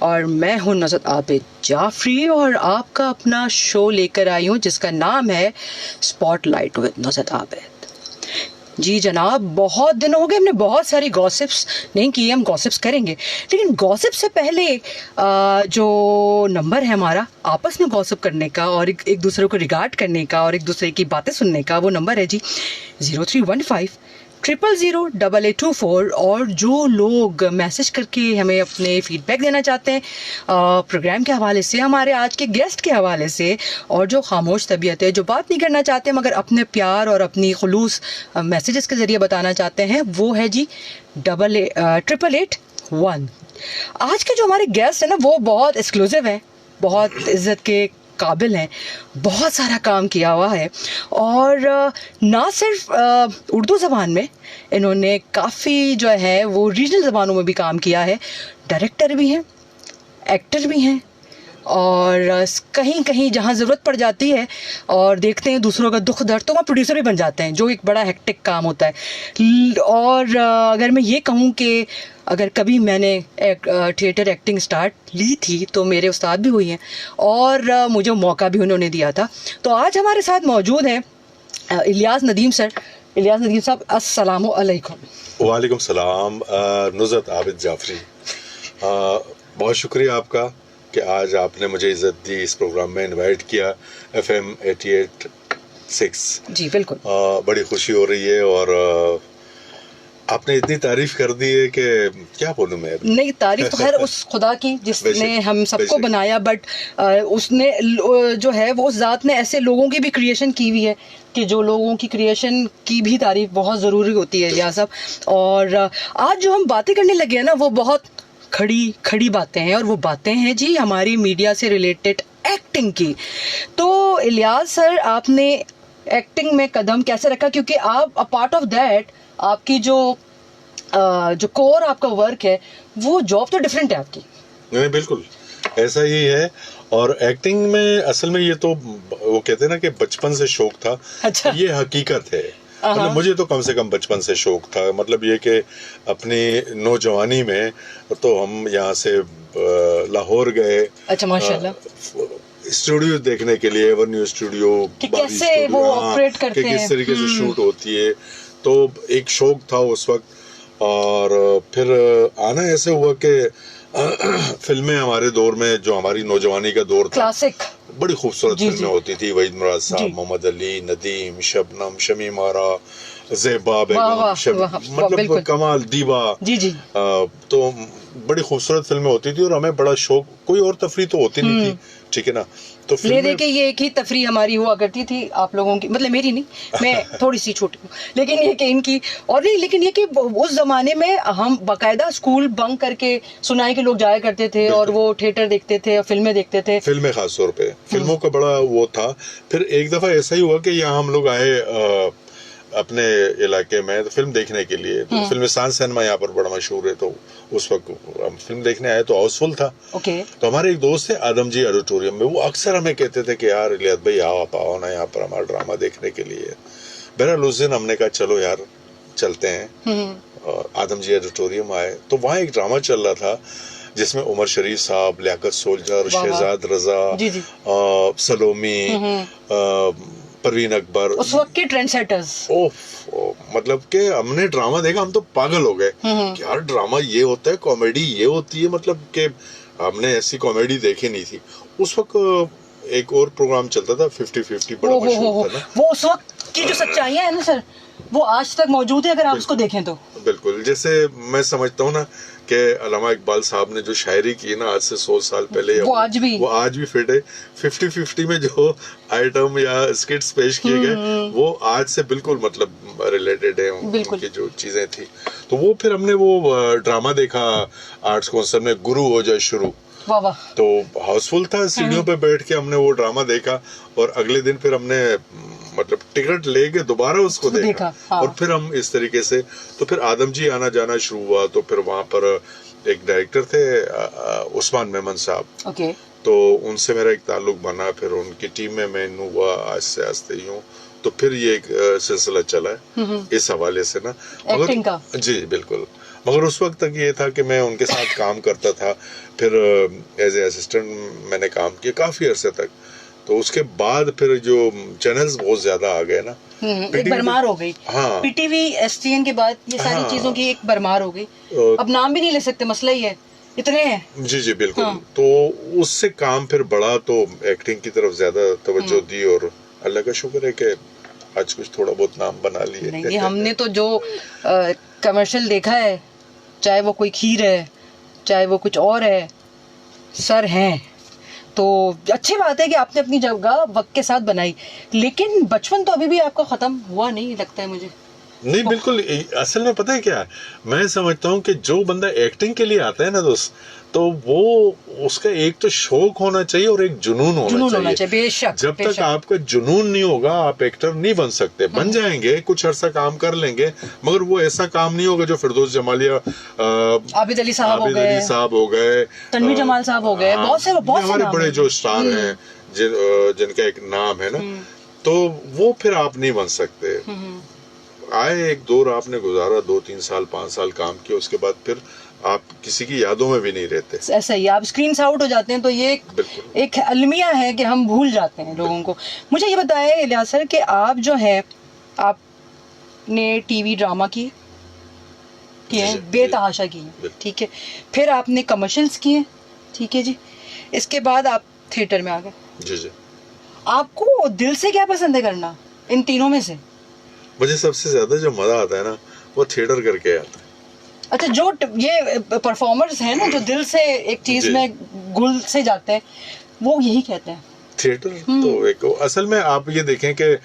और मैं हूं नज़रत आबिद जाफरी और आपका अपना शो लेकर आई हूं जिसका नाम है स्पॉटलाइट विद नज़रत आबिद। जी जनाब, बहुत दिन हो गए, हमने बहुत सारी गॉसिप्स नहीं की, हम गॉसिप्स करेंगे, लेकिन गॉसिप से पहले जो नंबर है हमारा आपस में गॉसिप करने का और एक दूसरे को रिगार्ड करने का और एक दूसरे की बातें सुनने का, वो नंबर है जी 0315 0008824। और जो लोग मैसेज करके हमें अपने फीडबैक देना चाहते हैं प्रोग्राम के हवाले से, हमारे आज के गेस्ट के हवाले से, और जो खामोश तबीयत है, जो बात नहीं करना चाहते मगर अपने प्यार और अपनी खुलूस मैसेजेस के ज़रिए बताना चाहते हैं, वो है जी 8881। आज के जो हमारे गेस्ट हैं ना, वो बहुत एक्सक्लूसिव हैं, बहुत इज़्ज़त के काबिल हैं, बहुत सारा काम किया हुआ है और ना सिर्फ उर्दू ज़बान में, इन्होंने काफ़ी जो है वो रीजनल ज़बानों में भी काम किया है। डायरेक्टर भी हैं, एक्टर भी हैं और कहीं कहीं जहाँ ज़रूरत पड़ जाती है और देखते हैं दूसरों का दुख दर्द, तो वहाँ प्रोड्यूसर भी बन जाते हैं, जो एक बड़ा हेक्टिक काम होता है। और अगर मैं ये कहूँ कि अगर कभी मैंने थिएटर एक्टिंग स्टार्ट ली थी तो मेरे उस्ताद भी हुई हैं और मुझे मौका भी उन्होंने दिया था। तो आज हमारे साथ मौजूद हैं इलियास नदीम सर। इलियास नदीम साहब, अस्सलामु अलैकुम। वालेकुम सलाम। नुज़रत आबिद जाफरी, बहुत शुक्रिया आपका कि आज आपने मुझे इज़्ज़त दी, इस प्रोग्राम में इनवाइट किया। FM 88.6। जी बिल्कुल। बड़ी खुशी हो रही है और आपने इतनी तारीफ कर दी है कि क्या बोलूं मैं। नहीं, तारीफ तो खैर उस खुदा की जिसने हम सबको बनाया, बट उसने जो है वो उस ज़ात ने ऐसे लोगों की भी क्रिएशन की हुई है कि जो लोगों की क्रिएशन की भी तारीफ बहुत ज़रूरी होती है इलियास साहब। और आज जो हम बातें करने लगे हैं ना, वो बहुत खड़ी बातें हैं और वो बातें हैं जी हमारी मीडिया से रिलेटेड एक्टिंग की। तो इलियास सर, आपने एक्टिंग में कदम कैसे रखा, क्योंकि आप अ पार्ट ऑफ दैट, आपकी जो कोर आपका वर्क है, वो जॉब तो डिफरेंट है आपकी। नहीं, बिल्कुल ऐसा ही है। और एक्टिंग में असल में ये तो वो कहते हैं ना कि बचपन से शौक था। अच्छा। ये हकीकत है, मतलब मुझे तो कम से कम बचपन से शौक था। मतलब ये कि अपनी नौजवानी में तो हम यहाँ से लाहौर गए। अच्छा, माशाल्लाह। स्टूडियो देखने के लिए, एवेन्यू स्टूडियो, कि कैसे वो ऑपरेट करते हैं, किस तरीके से शूट होती है, तो एक शौक था उस वक्त। और फिर आना ऐसे हुआ कि फिल्में हमारे दौर में, जो हमारी नौजवानी का दौर था, क्लासिक बड़ी खूबसूरत फिल्में होती थी। वहीद मुराद साहब, मोहम्मद अली, नदीम, शबनम, शमीम आरा, ज़ेबा बेगम, मतलब कमाल, दीवा। जी जी। तो बड़ी खूबसूरत फिल्में होती थी और हमें बड़ा शौक, कोई और तफरी तो होती नहीं थी, ठीक है ना। तो ले दे के ये एक ही तफरी हमारी हुआ करती थी आप लोगों की, मतलब मेरी नहीं, मैं थोड़ी सी छोटी हूँ, लेकिन ये कि इनकी। और नहीं, लेकिन ये कि उस जमाने में हम बाकायदा स्कूल बंक करके सुनाई के लोग जाया करते थे और वो थिएटर देखते थे और फिल्में देखते थे। फिल्में खास तौर पे, फिल्मों का बड़ा वो था। फिर एक दफा ऐसा ही हुआ कि यहाँ हम लोग आए अपने इलाके में तो फिल्म देखने के लिए। तो फिल्मिस्तान सिनेमा यहाँ पर बड़ा मशहूर है, तो उस वक्त हम फिल्म देखने आए तो हाउसफुल था। तो हमारे एक दोस्त थे आदम जी ऑडिटोरियम में, वो अक्सर हमें कहते थे कि यार इलियास भाई आप आओ ना यहाँ पर हमारा ड्रामा देखने के लिए। बहरहाल उस दिन हमने कहा चलो यार चलते हैं। आदम जी ऑडिटोरियम आए तो वहाँ एक ड्रामा चल रहा था जिसमें उमर शरीफ साहब, लियाकत सोल्जर, शहजाद रजा, सलोमी, परवीन अकबर, उस वक्त के ट्रेंड सेटर्स। मतलब कि हमने ड्रामा देखा, हम तो पागल हो गए। यार ड्रामा ये होता है, कॉमेडी ये होती है, मतलब कि हमने ऐसी कॉमेडी देखी नहीं थी। उस वक्त एक और प्रोग्राम चलता था 50-50, बड़ा मशहूर था ना। वो उस वक्त की जो सच्चाइयां है ना सर, वो आज तक मौजूद है अगर आप उसको देखें तो। बिल्कुल, जैसे मैं समझता हूँ ना कि अल्लामा इकबाल साहब ने जो शायरी की ना आज से 100 साल पहले, वो आज भी फिट है। 50-50 में जो आइटम या स्किट्स पेश किए गए वो आज से बिल्कुल मतलब रिलेटेड है, उनकी जो चीजें थी। तो वो फिर हमने वो ड्रामा देखा आर्ट्स काउंसिल में, गुरु हो जाए शुरू। तो हाउसफुल था, सीढ़ियों पे बैठ के हमने वो ड्रामा देखा और अगले दिन फिर हमने मतलब टिकट लेके दोबारा उसको देखा। और फिर हम इस तरीके से, तो फिर आदम जी आना जाना शुरू हुआ। तो फिर वहाँ पर एक डायरेक्टर थे उस्मान मेमन साहब, तो उनसे मेरा एक ताल्लुक बना। फिर उनकी टीम में मैं हुआ आस्ते आस्ते यूं। तो फिर ये एक सिलसिला चला है इस हवाले से ना, एक्टिंग का। जी बिल्कुल। मगर उस वक्त तक ये था कि मैं उनके साथ काम करता था, फिर एज ए असिस्टेंट मैंने काम किया काफी अरसे तक। तो उसके बाद फिर जो चैनल्स बहुत ज्यादा आ गए ना, एक भरमार हो गई। हाँ, पीटीवी एसटीएन के बाद ये सारी हाँ, चीजों की एक भरमार हो गई। अब नाम भी नहीं ले सकते, मसला ही है, इतने हैं। जी जी बिल्कुल। हाँ। तो उससे काम फिर बढ़ा, तो एक्टिंग की तरफ ज्यादा तवज्जो दी, और अल्लाह का शुक्र है कि आज कुछ थोड़ा बहुत नाम बना लिए। नहीं, हमने तो जो कमर्शियल देखा है, चाहे वो कोई खीर है, चाहे वो कुछ और है, सर हैं। तो अच्छी बात है कि आपने अपनी जगह वक्त के साथ बनाई, लेकिन बचपन तो अभी भी आपका खत्म हुआ नहीं लगता है मुझे। नहीं बिल्कुल, असल में पता है क्या, मैं समझता हूँ कि जो बंदा एक्टिंग के लिए आता है ना दोस्त, तो वो उसका एक तो शौक होना चाहिए और एक जुनून होना चाहिए। बेशक, जब तक आपका जुनून नहीं होगा आप एक्टर नहीं बन सकते। बन जाएंगे, कुछ अरसा काम कर लेंगे, मगर वो ऐसा काम नहीं होगा जो फिरदौस जमालिया, आबिद अली साहब हो गए, तन्वी जमाल साहब हो गए, बहुत से हमारे बड़े जो स्टार हैं जिनका एक नाम है ना, तो वो फिर आप नहीं बन सकते। आए एक दौर आपने गुजारा, 2-3 साल 5 साल काम किया, उसके बाद फिर आप किसी की यादों में भी नहीं रहते। ऐसा ही, आप स्क्रीन से आउट हो जाते हैं। तो ये एक अलमिया है कि हम भूल जाते हैं लोगों को। मुझे ये बताएं इलियास सर कि आप जो है, आपने टीवी ड्रामा किए बेतहाशा किए, ठीक है, फिर आपने कमर्शियल्स किए, ठीक है जी, इसके बाद आप थिएटर में आ गए। जी जी। आपको दिल से क्या पसंद है करना इन तीनों में से? मुझे सबसे ज्यादा जो मजा आता है ना, वो थिएटर करके आता है। अच्छा, जो ये परफॉर्मर्स हैं ना, जो दिल से एक चीज में घुल से जाते हैं, वो यही कहते हैं थिएटर। तो एक असल में आप ये देखें कि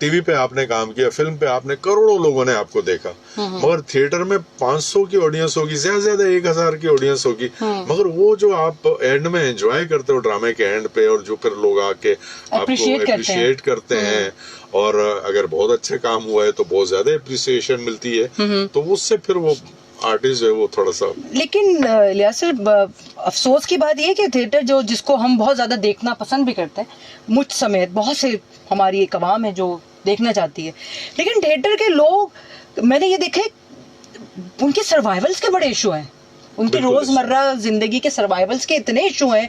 टीवी पे आपने काम किया, फिल्म पे आपने करोड़ों लोगों ने आपको देखा, मगर थिएटर में 500 की ऑडियंस होगी, ज्यादा से ज्यादा 1000 की ऑडियंस होगी, मगर वो जो आप एंड में एंजॉय करते हो ड्रामे के एंड पे, और जो फिर लोग आके आपको अप्रिशिएट करते हैं, और अगर बहुत अच्छा काम हुआ है तो बहुत ज्यादा अप्रिसिएशन मिलती है, तो उससे फिर वो आर्टिस्ट जो है वो थोड़ा सा। लेकिन इलियास सर, अफसोस की बात यह है कि थिएटर जिसको हम बहुत ज्यादा देखना पसंद भी करते हैं, मुझ समेत बहुत से हमारी एक आवाम है जो देखना चाहती है, लेकिन थिएटर के लोग मैंने ये देखे, उनके सर्वाइवल्स के बड़े इशू हैं, उनकी रोजमर्रा जिंदगी के सर्वाइवल्स के इतने इशू हैं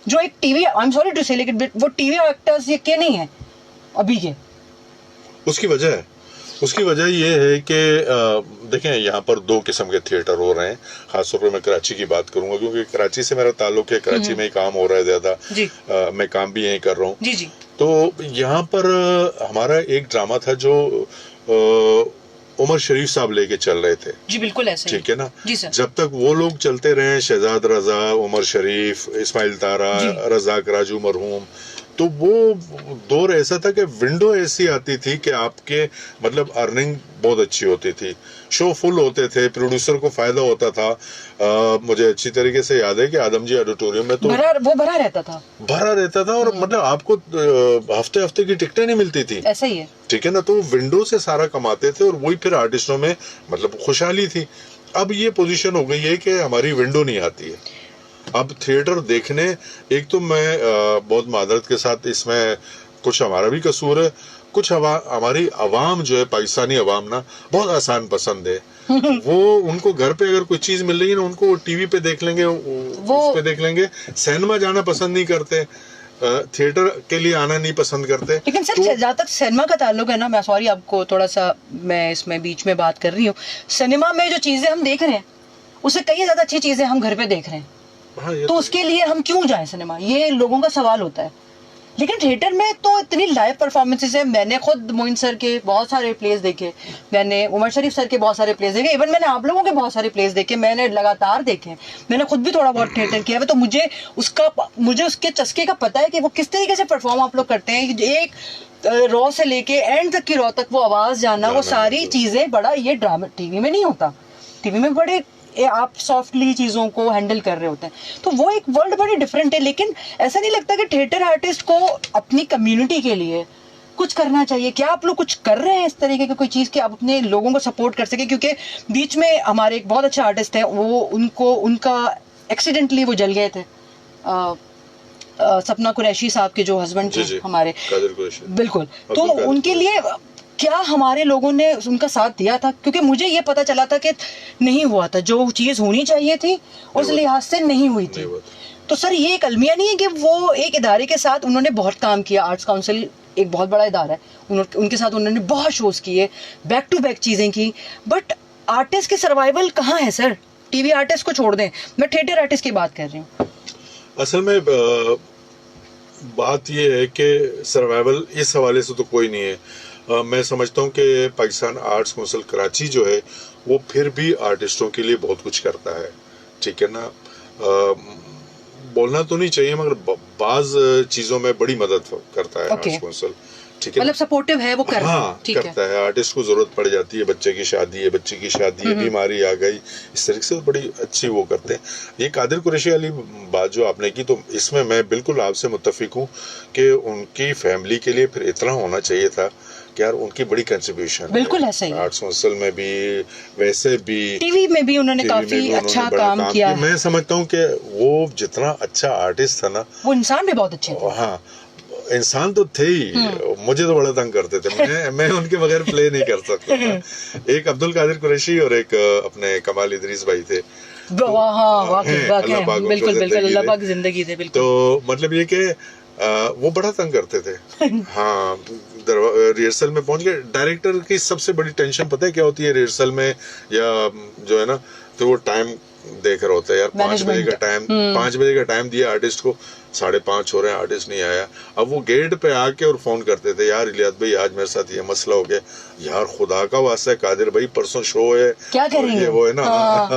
जो एक TV, I am sorry to say, लेकिन वो टीवी एक्टर्स ये के नहीं है अभी के। उसकी वजह ये है कि देखें, यहाँ पर 2 किस्म के थिएटर हो रहे हैं। खासतौर पर मैं कराची की बात करूंगा, क्योंकि कराची से मेरा ताल्लुक है, कराची में ही काम हो रहा है ज्यादा, मैं काम भी यहीं कर रहा हूँ। तो यहाँ पर हमारा एक ड्रामा था जो उमर शरीफ साहब लेके चल रहे थे। जी बिल्कुल ऐसे, ठीक है ना जी सर। जब तक वो लोग चलते रहे, शहजाद रजा, उमर शरीफ, इस्माइल तारा, रजाक राजू मरहूम, तो वो दौर ऐसा था कि विंडो ऐसी आती थी कि आपके मतलब अर्निंग बहुत अच्छी होती थी, शो फुल होते थे, प्रोड्यूसर को फायदा होता था। मुझे अच्छी तरीके से याद है कि आदमजी ऑडिटोरियम में तो भरा रहता था, और मतलब आपको हफ्ते हफ्ते की टिकटें नहीं मिलती थी, ऐसा ही है, ठीक है ना। तो विंडो से सारा कमाते थे, और वही फिर आर्टिस्टों में मतलब खुशहाली थी। अब ये पोजीशन हो गई है कि हमारी विंडो नहीं आती है। अब थिएटर देखने, एक तो मैं बहुत मादरत के साथ, इसमें कुछ हमारा भी कसूर है, कुछ हमारी अवाम जो है, पाकिस्तानी अवाम ना बहुत आसान पसंद है। वो उनको घर पे अगर कोई चीज मिल रही है ना, उनको टीवी पे देख लेंगे, उस पे देख लेंगे, सिनेमा जाना पसंद नहीं करते, थिएटर के लिए आना नहीं पसंद करते। लेकिन सर, जहाँ तक सिनेमा का ताल्लुक है ना, मैं सॉरी आपको थोड़ा सा मैं इसमें बीच में बात कर रही हूँ, सिनेमा में जो चीजें हम देख रहे हैं उससे कई ज्यादा अच्छी चीजें हम घर पे देख रहे हैं। हाँ, तो उसके लिए हम क्यों जाएं सिनेमा, ये लोगों का सवाल होता है। लेकिन थिएटर में तो इतनी लाइव परफॉर्मेंसेस है। मैंने खुद मोइन सर के बहुत सारे प्लेस देखे, मैंने उमर शरीफ सर के बहुत सारे प्लेस देखे, इवन मैंने आप लोगों के बहुत सारे प्लेस देखे, मैंने लगातार देखे, मैंने खुद भी थोड़ा बहुत थिएटर किया है। तो मुझे उसके चस्के का पता है कि वो किस तरीके से परफॉर्म आप लोग करते हैं। एक रॉ से लेके एंड तक की रॉ तक वो आवाज जाना, वो सारी चीजें बड़ा, ये ड्रामा टीवी में नहीं होता। टीवी में बड़े आप सॉफ्टली चीजों को हैंडल कर रहे होते हैं, तो वो एक वर्ल्ड बड़ी डिफरेंट है। लेकिन ऐसा नहीं लगता कि थिएटर आर्टिस्ट को अपनी कम्युनिटी के लिए कुछ करना चाहिए? क्या आप लोग कुछ कर रहे हैं इस तरीके की कोई चीज कि आप अपने लोगों को सपोर्ट कर सके? क्योंकि बीच में हमारे एक बहुत अच्छे आर्टिस्ट हैं, वो उनका एक्सीडेंटली वो जल गए थे, सपना कुरैशी साहब के जो हस्बैंड थे हमारे, कादिर कुरैशी, बिल्कुल। तो उनके लिए क्या हमारे लोगों ने उनका साथ दिया था? क्योंकि मुझे ये पता चला था कि नहीं हुआ था, जो चीज होनी चाहिए थी उस लिहाज से नहीं हुई थी। तो सर ये एक अलमिया नहीं है कि वो एक इदारे के साथ उन्होंने बहुत काम किया, आर्ट्स काउंसिल एक बहुत बड़ा इदारा है, उनके साथ उन्होंने बहुत शोज किए, बैक टू बैक चीजें की, बट आर्टिस्ट की सर्वाइवल कहाँ है सर? टीवी आर्टिस्ट को छोड़ दें, मैं थिएटर आर्टिस्ट की बात कर रही हूँ। असल में बात ये है कि सर्वाइवल इस हवाले से तो कोई नहीं है। मैं समझता हूँ कि पाकिस्तान आर्ट्स काउंसिल कराची जो है वो फिर भी आर्टिस्टों के लिए बहुत कुछ करता है, ठीक है ना। बोलना तो नहीं चाहिए मगर बाज चीजों में बड़ी मदद करता है आर्ट्स काउंसिल, ठीक है, मतलब सपोर्टिव है वो करता हाँ, करता है। आर्टिस्ट को जरूरत पड़ जाती है, बच्चे की शादी है, बच्चे की शादी है, बीमारी आ गई, इस तरीके से बड़ी अच्छी वो करते हैं। ये कादिर कुरैशी वाली बात जो आपने की, तो इसमें मैं बिल्कुल आपसे मुत्तफिक हूँ कि उनकी फैमिली के लिए फिर इतना होना चाहिए था कि यार उनकी बड़ी कंट्रीब्यूशन बिल्कुल है, सही आर्ट्स काउंसिल में भी, वैसे भी टीवी में भी उन्होंने काफी अच्छा काम किया। मैं समझता हूँ कि वो जितना अच्छा आर्टिस्ट था ना, वो इंसान भी बहुत अच्छे थे। हाँ, इंसान तो थे ही, मुझे तो बड़ा तंग करते थे। मैं उनके बगैर प्ले नहीं कर सकता था। एक अब्दुल कादिर कुरैशी और एक अपने कमाल इदरीस भाई थे। बिल्कुल अल्लाह पाक जिंदगी दे। बिल्कुल। तो मतलब ये कि वो बड़ा तंग करते थे। हाँ, रिहर्सल में पहुंच गए। डायरेक्टर की सबसे बड़ी टेंशन पता है क्या होती है रिहर्सल में, या जो है ना, तो वो टाइम देख रहा होता है यार, 5 बजे का टाइम, 5 बजे का टाइम दिया आर्टिस्ट को, 5:30 हो रहे हैं, आर्टिस्ट नहीं आया। अब वो गेट पे आके और फोन करते थे, यार इलियास भाई आज मेरे साथ ये मसला हो गया। यार खुदा का वास्ता है कादिर भाई, परसों शो है, क्या करेंगे? वो है ना,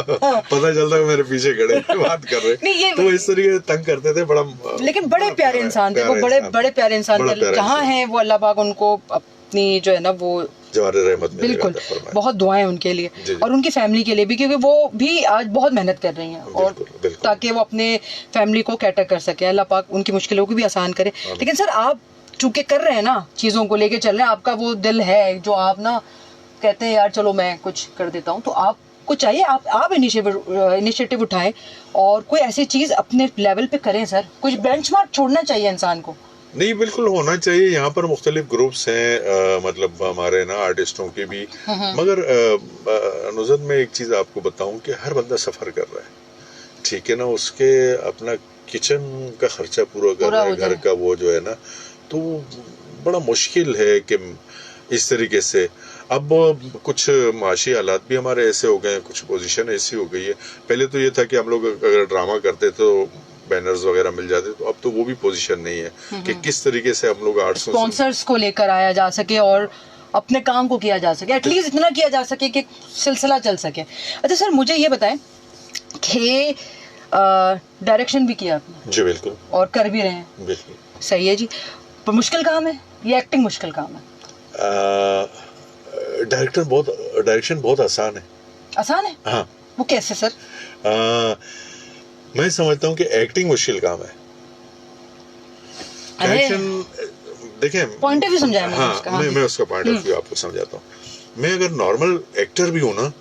पता चलता है मेरे पीछे खड़े बात कर रहे। तो इस तरीके से तंग करते थे बड़ा। लेकिन बड़े प्यारे इंसान थे वो, बड़े प्यारे इंसान थे। जहाँ है वो अल्लाह पाक उनको अपनी जो है ना वो रहमत में, बिल्कुल बहुत दुआएं उनके लिए और उनकी फैमिली के लिए भी, क्योंकि वो भी आज बहुत मेहनत कर रही हैं और ताकि वो अपने फैमिली को कैटर कर सके। अल्लाह पाक उनकी मुश्किलों को भी आसान करे। लेकिन सर आप चूंकि कर रहे हैं ना, चीज़ों को लेके चल रहे हैं, आपका वो दिल है जो आप ना कहते हैं यार चलो मैं कुछ कर देता हूँ, तो आपको चाहिए आप इनिशिएटिव उठाएं और कोई ऐसी चीज़ अपने लेवल पे करें सर। कुछ बेंचमार्क छोड़ना चाहिए इंसान को। नहीं, बिल्कुल होना चाहिए। यहाँ पर मुख्तलिफ ग्रुप्स हैं, मतलब हमारे ना आर्टिस्टों के भी, मगर नुज़रत में एक चीज़ आपको बताऊं कि हर बंदा सफ़र कर रहा है, ठीक है ना, उसके अपना किचन का खर्चा पूरा कर रहा है, घर का वो जो है ना, तो बड़ा मुश्किल है कि इस तरीके से। अब कुछ माशी हालात भी हमारे ऐसे हो गए हैं, कुछ पोजीशन ऐसी हो गई है। पहले तो ये था कि हम लोग अगर ड्रामा करते तो बैनर्स वगैरह मिल जाते, तो अब तो वो भी पोजीशन नहीं है कि किस तरीके से हम लोग आर्ट्स स्पॉन्सर्स को लेकर आया जा सके और अपने काम को किया जा सके, एटलीस्ट इतना किया जा सके कि सिलसिला चल सके। अच्छा सर मुझे ये बताएं कि डायरेक्शन भी किया आपने? जी बिल्कुल, और कर भी रहे हैं, बिल्कुल सही है जी। पर मुश्किल काम है ये, एक्टिंग मुश्किल काम है? डायरेक्शन बहुत आसान है। आसान है? हाँ। वो कैसे सर? मैं समझता हूँ कि एक्टिंग मुश्किल काम है। डायरेक्शन देखें, पॉइंट ऑफ व्यू समझाएं। हाँ, मैं उसका पॉइंट ऑफ व्यू आपको समझाता हूँ। मैं अगर नॉर्मल एक्टर भी हूँ ना,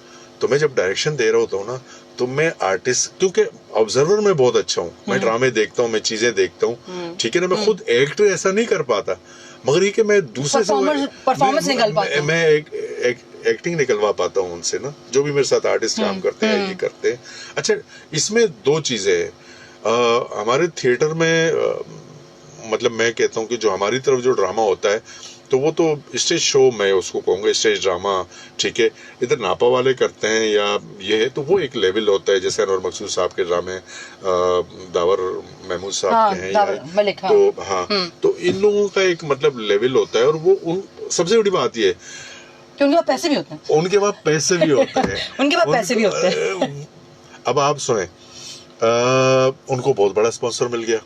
तो मैं जब डायरेक्शन दे रहा होता हूँ ना, तो मैं आर्टिस्ट, क्योंकि ऑब्जर्वर में बहुत अच्छा हूँ, मैं ड्रामे देखता हूँ, मैं चीजें देखता हूँ, ठीक है ना, मैं खुद एक्ट ऐसा नहीं कर पाता, मगर ये कि मैं दूसरे से परफॉर्मेंस निकल पाता हूं। मैं एक एक्टिंग निकलवा पाता हूँ उनसे ना, जो भी मेरे साथ आर्टिस्ट काम करते हैं ये करते हैं। अच्छा, इसमें दो चीजें हैं हमारे थिएटर में, मतलब मैं कहता हूँ कि जो हमारी तरफ जो ड्रामा होता है, तो वो तो स्टेज शो मैं उसको कहूँगा, स्टेज ड्रामा, ठीक है। इधर नापा वाले करते हैं या ये है, तो वो एक लेवल होता है, जैसे अनवर मकसूद साहब के ड्रामे, दावर महमूद साहब के हैं, तो हाँ, तो इन लोगों का एक मतलब लेवल होता है, और वो सबसे बड़ी बात ये है कि उनके पास पैसे भी होते हैं। उनके पास पैसे भी होते हैं उनके पास पैसे भी होते हैं। अब आप सुने, उनको बहुत बड़ा स्पॉन्सर मिल गया,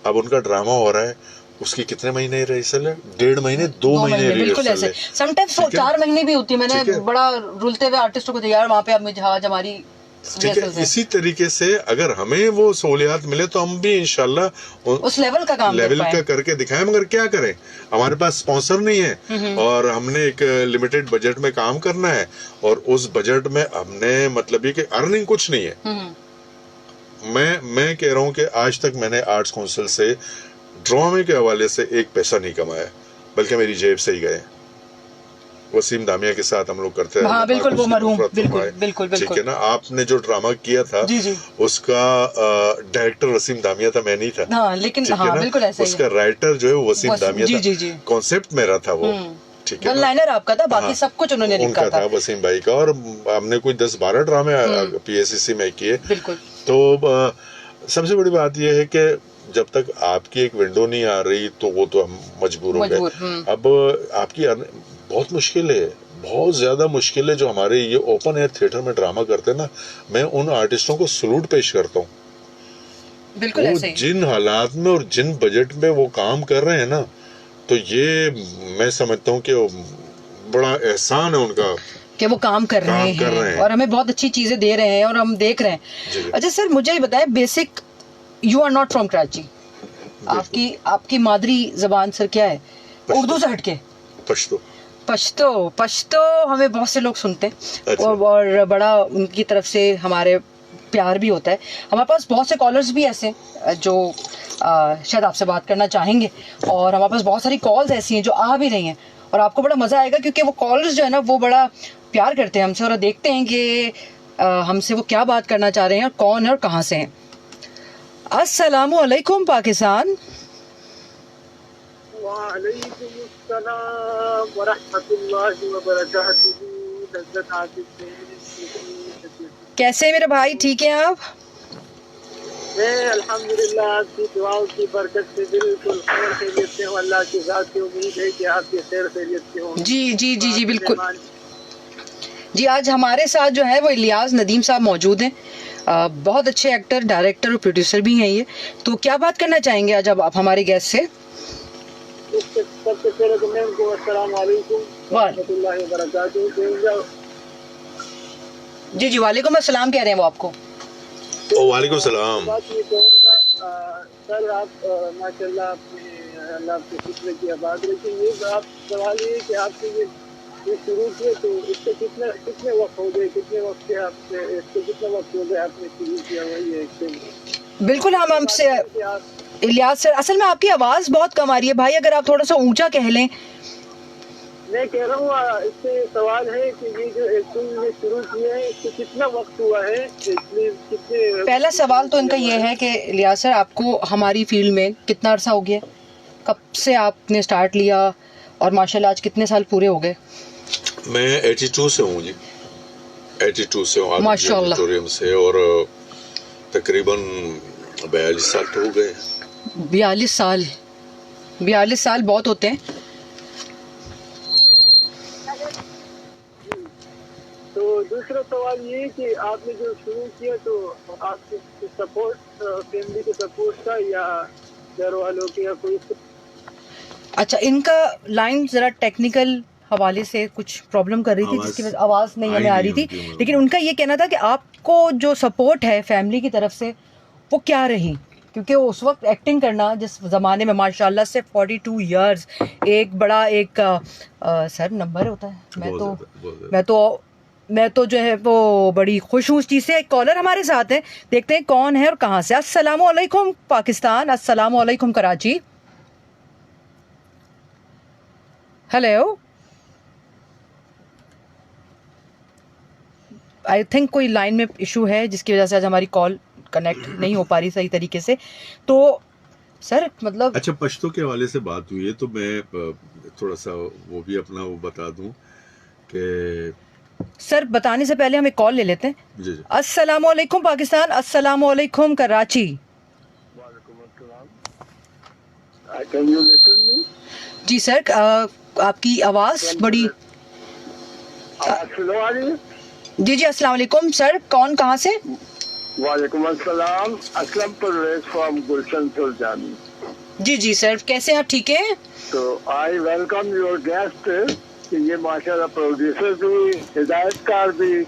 अब उनका ड्रामा हो रहा है, उसकी कितने महीने रिहर्सल है? 1.5 महीने 2 महीने रिहर्सल है, समटाइम्स 4 महीने भी होती है। मैंने बड़ा रुलते हुए आर्टिस्टों को तैयार वहाँ पे आज हमारी, ठीक है। इसी तरीके से अगर हमें वो सहूलियात मिले तो हम भी इंशाल्लाह उस लेवल का काम करके दिखाएं, मगर क्या करें, हमारे पास स्पॉन्सर नहीं है और हमने एक लिमिटेड बजट में काम करना है, और उस बजट में हमने मतलब ये कि अर्निंग कुछ नहीं है। मैं कह रहा हूँ कि आज तक मैंने आर्ट्स काउंसिल से ड्रामे के हवाले से एक पैसा नहीं कमाया, बल्कि मेरी जेब से ही गए। वसीम दामिया के साथ हम लोग करते हैं। हाँ बिल्कुल, वो मरहूम, बिल्कुल बिल्कुल ठीक बिल्कुल। है ना, आपने जो ड्रामा किया था जी जी, उसका डायरेक्टर वसीम दामिया था, मैं नहीं था। हाँ लेकिन ठीक है हाँ ना? बिल्कुल ऐसा ही उसका राइटर जो है वो वसीम दामिया जी था, जी जी, कॉन्सेप्ट मेरा था वो। ठीक है वन ना? लाइनर आपका था, बाकी हाँ, सब कुछ उन्होंने लिखा उनका था वसीम भाई का, और हमने कोई 10-12 ड्रामे पीएससीसी में किए। बिल्कुल। तो सबसे बड़ी बात यह है कि जब तक आपकी एक विंडो नहीं आ रही तो वो तो हम मजबूर हो गए। अब आपकी बहुत मुश्किल है, बहुत ज्यादा मुश्किल है जो हमारे ये ओपन एयर थिएटर में ड्रामा करते हैं ना। मैं उन आर्टिस्टों को सलूट पेश करता हूँ, बिल्कुल वो ऐसे ही। जिन हालात में और जिन बजट में वो काम कर रहे हैं ना, तो ये मैं समझता हूँ कि बड़ा एहसान है उनका कि वो काम कर रहे हैं और हमें बहुत अच्छी चीजें दे रहे हैं और हम देख रहे हैं। अच्छा सर, मुझे ये बताएं, basic you are not from Karachi, आपकी मादरी जबान सर क्या है? उर्दू से हटके पश्तो। पश्तो, पश्तो हमें बहुत से लोग सुनते हैं। अच्छा। और बड़ा उनकी तरफ से हमारे प्यार भी होता है। हमारे पास बहुत से कॉलर्स भी ऐसे जो शायद आपसे बात करना चाहेंगे, और हमारे पास बहुत सारी कॉल्स ऐसी हैं जो आ भी रही हैं, और आपको बड़ा मज़ा आएगा क्योंकि वो कॉलर्स जो है ना वो बड़ा प्यार करते हैं हमसे, और देखते हैं कि हमसे वो क्या बात करना चाह रहे हैं और कौन है और कहाँ से हैं। अस्सलामु अलैकुम पाकिस्तान। कैसे हैं मेरे भाई, ठीक हैं आप? अल्हम्दुलिल्लाह, आपकी दुआओं की बरकत से बिल्कुल खैरियत से हूं। अल्लाह की ज़ात से उम्मीद है कि आपके खैर खैरियत से हों। जी जी जी जी बिल्कुल जी। आज हमारे साथ जो है वो इलियास नदीम साहब मौजूद हैं, बहुत अच्छे एक्टर, डायरेक्टर और प्रोड्यूसर भी हैं ये। तो क्या बात करना चाहेंगे आज आप हमारे गेस्ट से? सबसे पहले तो मैं उनको अस्सलाम वालेकुम व रहमतुल्लाहि व बरकातहू। जी जी, वालेकुम अस्सलाम कह रहे हैं वो आपको। वालेकुम सलाम। बात ये कहूँगा सर, आप माशाल्लाह आपने अल्लाह के शुक्र की आबाद रखी। ये आप सवाल ये कि आपने ये शुरू किया तो इससे कितने वक्त हो गए, कितने वक्त से आपसे इसको कितना वक्त हो गया आपने शुरू किया हुआ ये? बिल्कुल, हम हमसे इलियास सर, असल में आपकी आवाज़ बहुत कम आ रही है भाई, अगर आप थोड़ा सा ऊंचा कह लें। मैं कह रहा हूँ इससे सवाल है कि ये जो एक्टिंग में शुरू किया है इसको कितना वक्त हुआ है, कितने? पहला सवाल तो इनका ये है कि इलियास सर, आपको हमारी फील्ड में कितना अरसा हो गया, कब से आपने स्टार्ट लिया, और माशाल्लाह आज कितने साल पूरे हो गए? मैं 82 से हूँ जी, 82 से हूँ माशाल्लाह से, और तकरीबन 42 साल तो हो गए। 42 साल बहुत होते हैं। तो दूसरा सवाल ये कि आपने जो शुरू किया तो आपके सपोर्ट, फैमिली के सपोर्ट था या घर वालों के, या कोई? अच्छा, इनका लाइन जरा टेक्निकल हवाले से कुछ प्रॉब्लम कर रही थी, जिसकी वजह आवाज़ नहीं हमें आ रही थी, लेकिन उनका ये कहना था कि आपको जो सपोर्ट है फैमिली की तरफ से वो क्या रही, क्योंकि उस वक्त एक्टिंग करना जिस ज़माने में माशाल्लाह से 42 इयर्स एक बड़ा एक सर नंबर होता है। मैं तो जो है वो बड़ी खुश हूँ उस चीज़ से। एक कॉलर हमारे साथ है, देखते हैं कौन है और कहाँ से। अस्सलामु अलैकुम पाकिस्तान, अस्सलामु अलैकुम कराची। हेलो, आई थिंक कोई लाइन में इशू है जिसकी वजह से आज हमारी कॉल कनेक्ट नहीं हो पा रही सही तरीके से। तो सर मतलब अच्छा, पश्तो के हवाले से बात हुई है तो मैं थोड़ा सा वो भी अपना वो बता दूं कि सर बताने से पहले हम एक कॉल ले लेते हैं। जी जी। अस्सलामु अलैकुम पाकिस्तान, अस्सलामु अलैकुम Karachi. Can you listen me? जी सर, आपकी आवाज़ बड़ी स्लो आ रही है। जी जी, अस्सलाम वालेकुम सर, कौन कहाँ से? वालेकुम अस्सलाम, असलम परवेज फ्रॉम गुलशन सुल्तानी। जी जी सर, कैसे हैं आप, ठीक हैं? तो आई वेलकम योर गेस्ट कि ये माशाल्लाह प्रोड्यूसर भी, हिदायतकार भी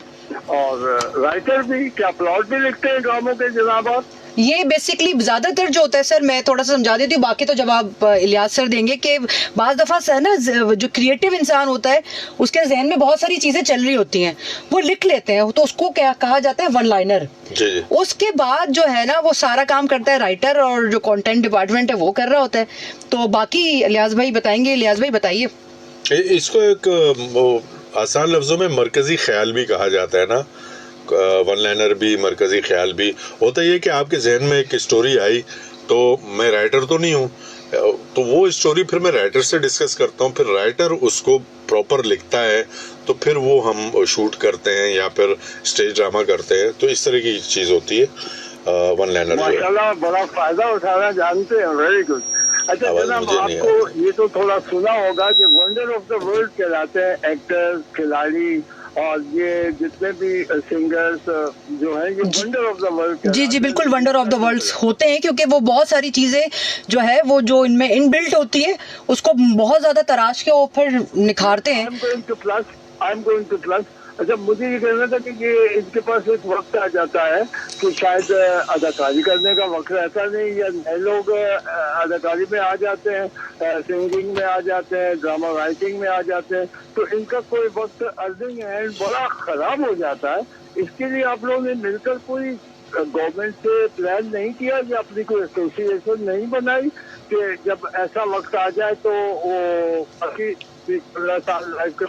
और राइटर भी, क्या प्लॉट भी लिखते हैं ड्रामों के जनाब आप? ये बेसिकली ज़्यादातर जो होता है सर, मैं थोड़ा सा समझा देती हूँ, बाकी तो जवाब इलियास सर देंगे, कि बाज़ दफ़ा है ना जो क्रिएटिव इंसान होता है उसके जहन में बहुत सारी चीज़ें चल रही होती हैं, वो लिख लेते हैं, तो उसको क्या कहा जाता है, वन लाइनर। उसके बाद जो है ना वो सारा काम करता है राइटर, और जो कंटेंट डिपार्टमेंट है वो कर रहा होता है। तो बाकी इलियास भाई बताएंगे। इलियास भाई बताइए। इसको एक आसान लफ्जों में मरकजी ख्याल भी कहा जाता है ना, वन लाइनर भी, मरकजी ख्याल भी। होता ये कि आपके जहन में एक स्टोरी आई, तो मैं राइटर तो नहीं हूँ, तो वो स्टोरी फिर मैं राइटर से डिस्कस करता हूँ, फिर राइटर उसको प्रॉपर लिखता है, तो फिर वो हम शूट करते हैं या फिर स्टेज ड्रामा करते हैं। तो इस तरह की चीज होती है वन लाइनर। माशाल्लाह बड़ा फायदा उठाना जानते हैं, वेरी गुड। अच्छा जनाब, आपको ये तो थोड़ा सुना होगा कि वंडर ऑफ द वर्ल्ड कहलाते हैं एक्टर्स, खिलाड़ी और ये जितने भी सिंगर्स जो हैं, ये वंडर ऑफ द वर्ल्ड। जी जी बिल्कुल, वंडर ऑफ द वर्ल्ड होते हैं, क्योंकि वो बहुत सारी चीजें जो है वो जो इनमें इनबिल्ट होती है उसको बहुत ज्यादा तराश के वो फिर निखारते हैं। I am going two plus. अच्छा, मुझे ये कहना था कि ये इनके पास एक वक्त आ जाता है कि शायद अदाकारी करने का वक्त रहता नहीं, या नए लोग अदाकारी में आ जाते हैं, सिंगिंग में आ जाते हैं, ड्रामा राइटिंग में आ जाते हैं, तो इनका कोई वक्त अर्निंग एंड बड़ा खराब हो जाता है। इसके लिए आप लोगों ने मिलकर कोई गवर्नमेंट से प्लान नहीं किया या अपनी कोई एसोसिएशन नहीं बनाई कि जब ऐसा वक्त आ जाए तो वो बाकी 20-15 साल लाइफ के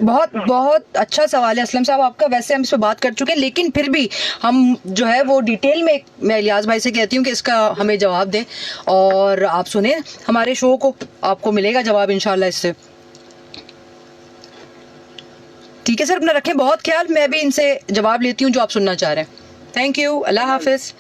बहुत बहुत अच्छा सवाल है असलम साहब आपका। वैसे हम इस पर बात कर चुके हैं, लेकिन फिर भी हम जो है वो डिटेल में मैं इलियास भाई से कहती हूँ कि इसका हमें जवाब दें, और आप सुने हमारे शो को, आपको मिलेगा जवाब इंशाल्लाह इससे। ठीक है सर, अपना रखें बहुत ख्याल, मैं भी इनसे जवाब लेती हूँ जो आप सुनना चाह रहे हैं। थैंक यू, अल्लाह हाफिज।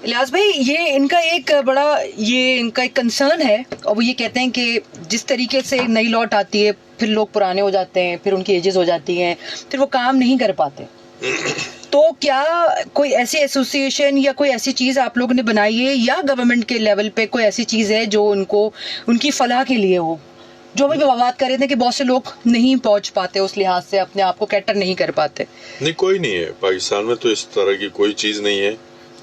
इलियास भाई, ये इनका एक बड़ा इनका एक कंसर्न है, और वो ये कहते हैं कि जिस तरीके से नई लॉट आती है, फिर लोग पुराने हो जाते हैं, फिर उनकी एजेस हो जाती हैं, फिर वो काम नहीं कर पाते। तो क्या कोई ऐसी एसोसिएशन या कोई ऐसी चीज़ आप लोगों ने बनाई है, या गवर्नमेंट के लेवल पे कोई ऐसी चीज़ है जो उनको उनकी फलाह के लिए हो? जो भी बात कर रहे थे कि बहुत से लोग नहीं पहुंच पाते, उस लिहाज से अपने आप को कैटर नहीं कर पाते। नहीं, कोई नहीं है पाकिस्तान में, तो इस तरह की कोई चीज़ नहीं है,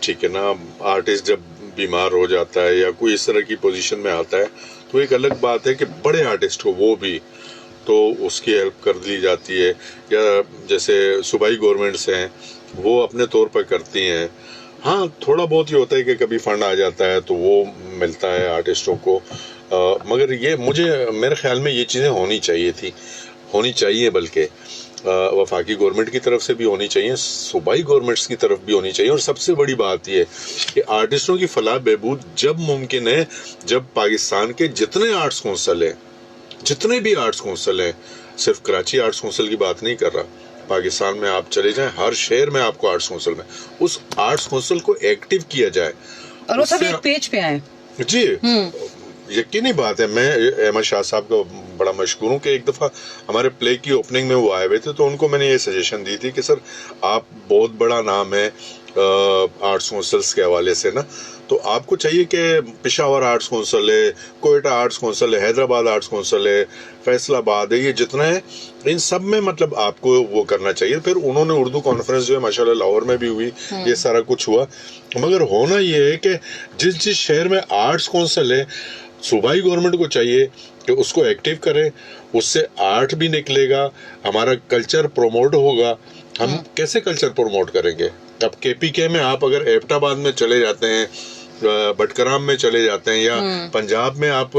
ठीक है ना। आर्टिस्ट जब बीमार हो जाता है या कोई इस तरह की पोजीशन में आता है, तो एक अलग बात है कि बड़े आर्टिस्ट को वो भी तो उसकी हेल्प कर दी जाती है, या जैसे सूबाई गवर्नमेंट्स हैं वो अपने तौर पर करती हैं। हाँ, थोड़ा बहुत ही होता है कि कभी फंड आ जाता है तो वो मिलता है आर्टिस्टों को, मगर ये मेरे ख्याल में ये चीज़ें होनी चाहिए, बल्कि वफाकी गवर्नमेंट की तरफ से भी होनी चाहिए, सूबाई गवर्नमेंट्स की तरफ भी होनी चाहिए। और सबसे बड़ी बात यह कि आर्टिस्टों की फलाह बहबूद जब मुमकिन है, जब पाकिस्तान के जितने आर्ट्स कौंसल हैं, जितने भी आर्ट्स कौंसल हैं, सिर्फ कराची आर्ट्स कौंसल की बात नहीं कर रहा, पाकिस्तान में आप चले जाएं, हर शहर में आपको आर्ट्स कौंसल में उस आर्ट्स कौंसल को एक्टिव किया जाए, और वो सब एक पेज पे आए। जी, यकीनी बात है। मैं अहमद शाह साहब का बड़ा मशहूर हूँ कि एक दफ़ा हमारे प्ले की ओपनिंग में वो आए हुए थे, तो उनको मैंने ये सजेशन दी थी कि सर आप बहुत बड़ा नाम है आर्ट्स कौंसल्स के हवाले से ना, तो आपको चाहिए कि पेशावर आर्ट्स कौंसल है, कोयटा आर्ट्स कौंसल है, हैदराबाद आर्ट्स कौंसल है, फैसलाबाद है, ये जितना है इन सब में मतलब आपको वो करना चाहिए। फिर उन्होंने उर्दू कॉन्फ्रेंस जो है माशाल्लाह लाहौर में भी हुई, ये सारा कुछ हुआ। मगर होना ये है कि जिस शहर में आर्ट्स कौंसल है, सूबाई गवर्नमेंट को चाहिए कि उसको एक्टिव करें, उससे आर्ट भी निकलेगा, हमारा कल्चर प्रमोट होगा। हम कैसे कल्चर प्रमोट करेंगे? अब KPK में आप अगर एबटाबाद में चले जाते हैं, बटकराम में चले जाते हैं, या पंजाब में आप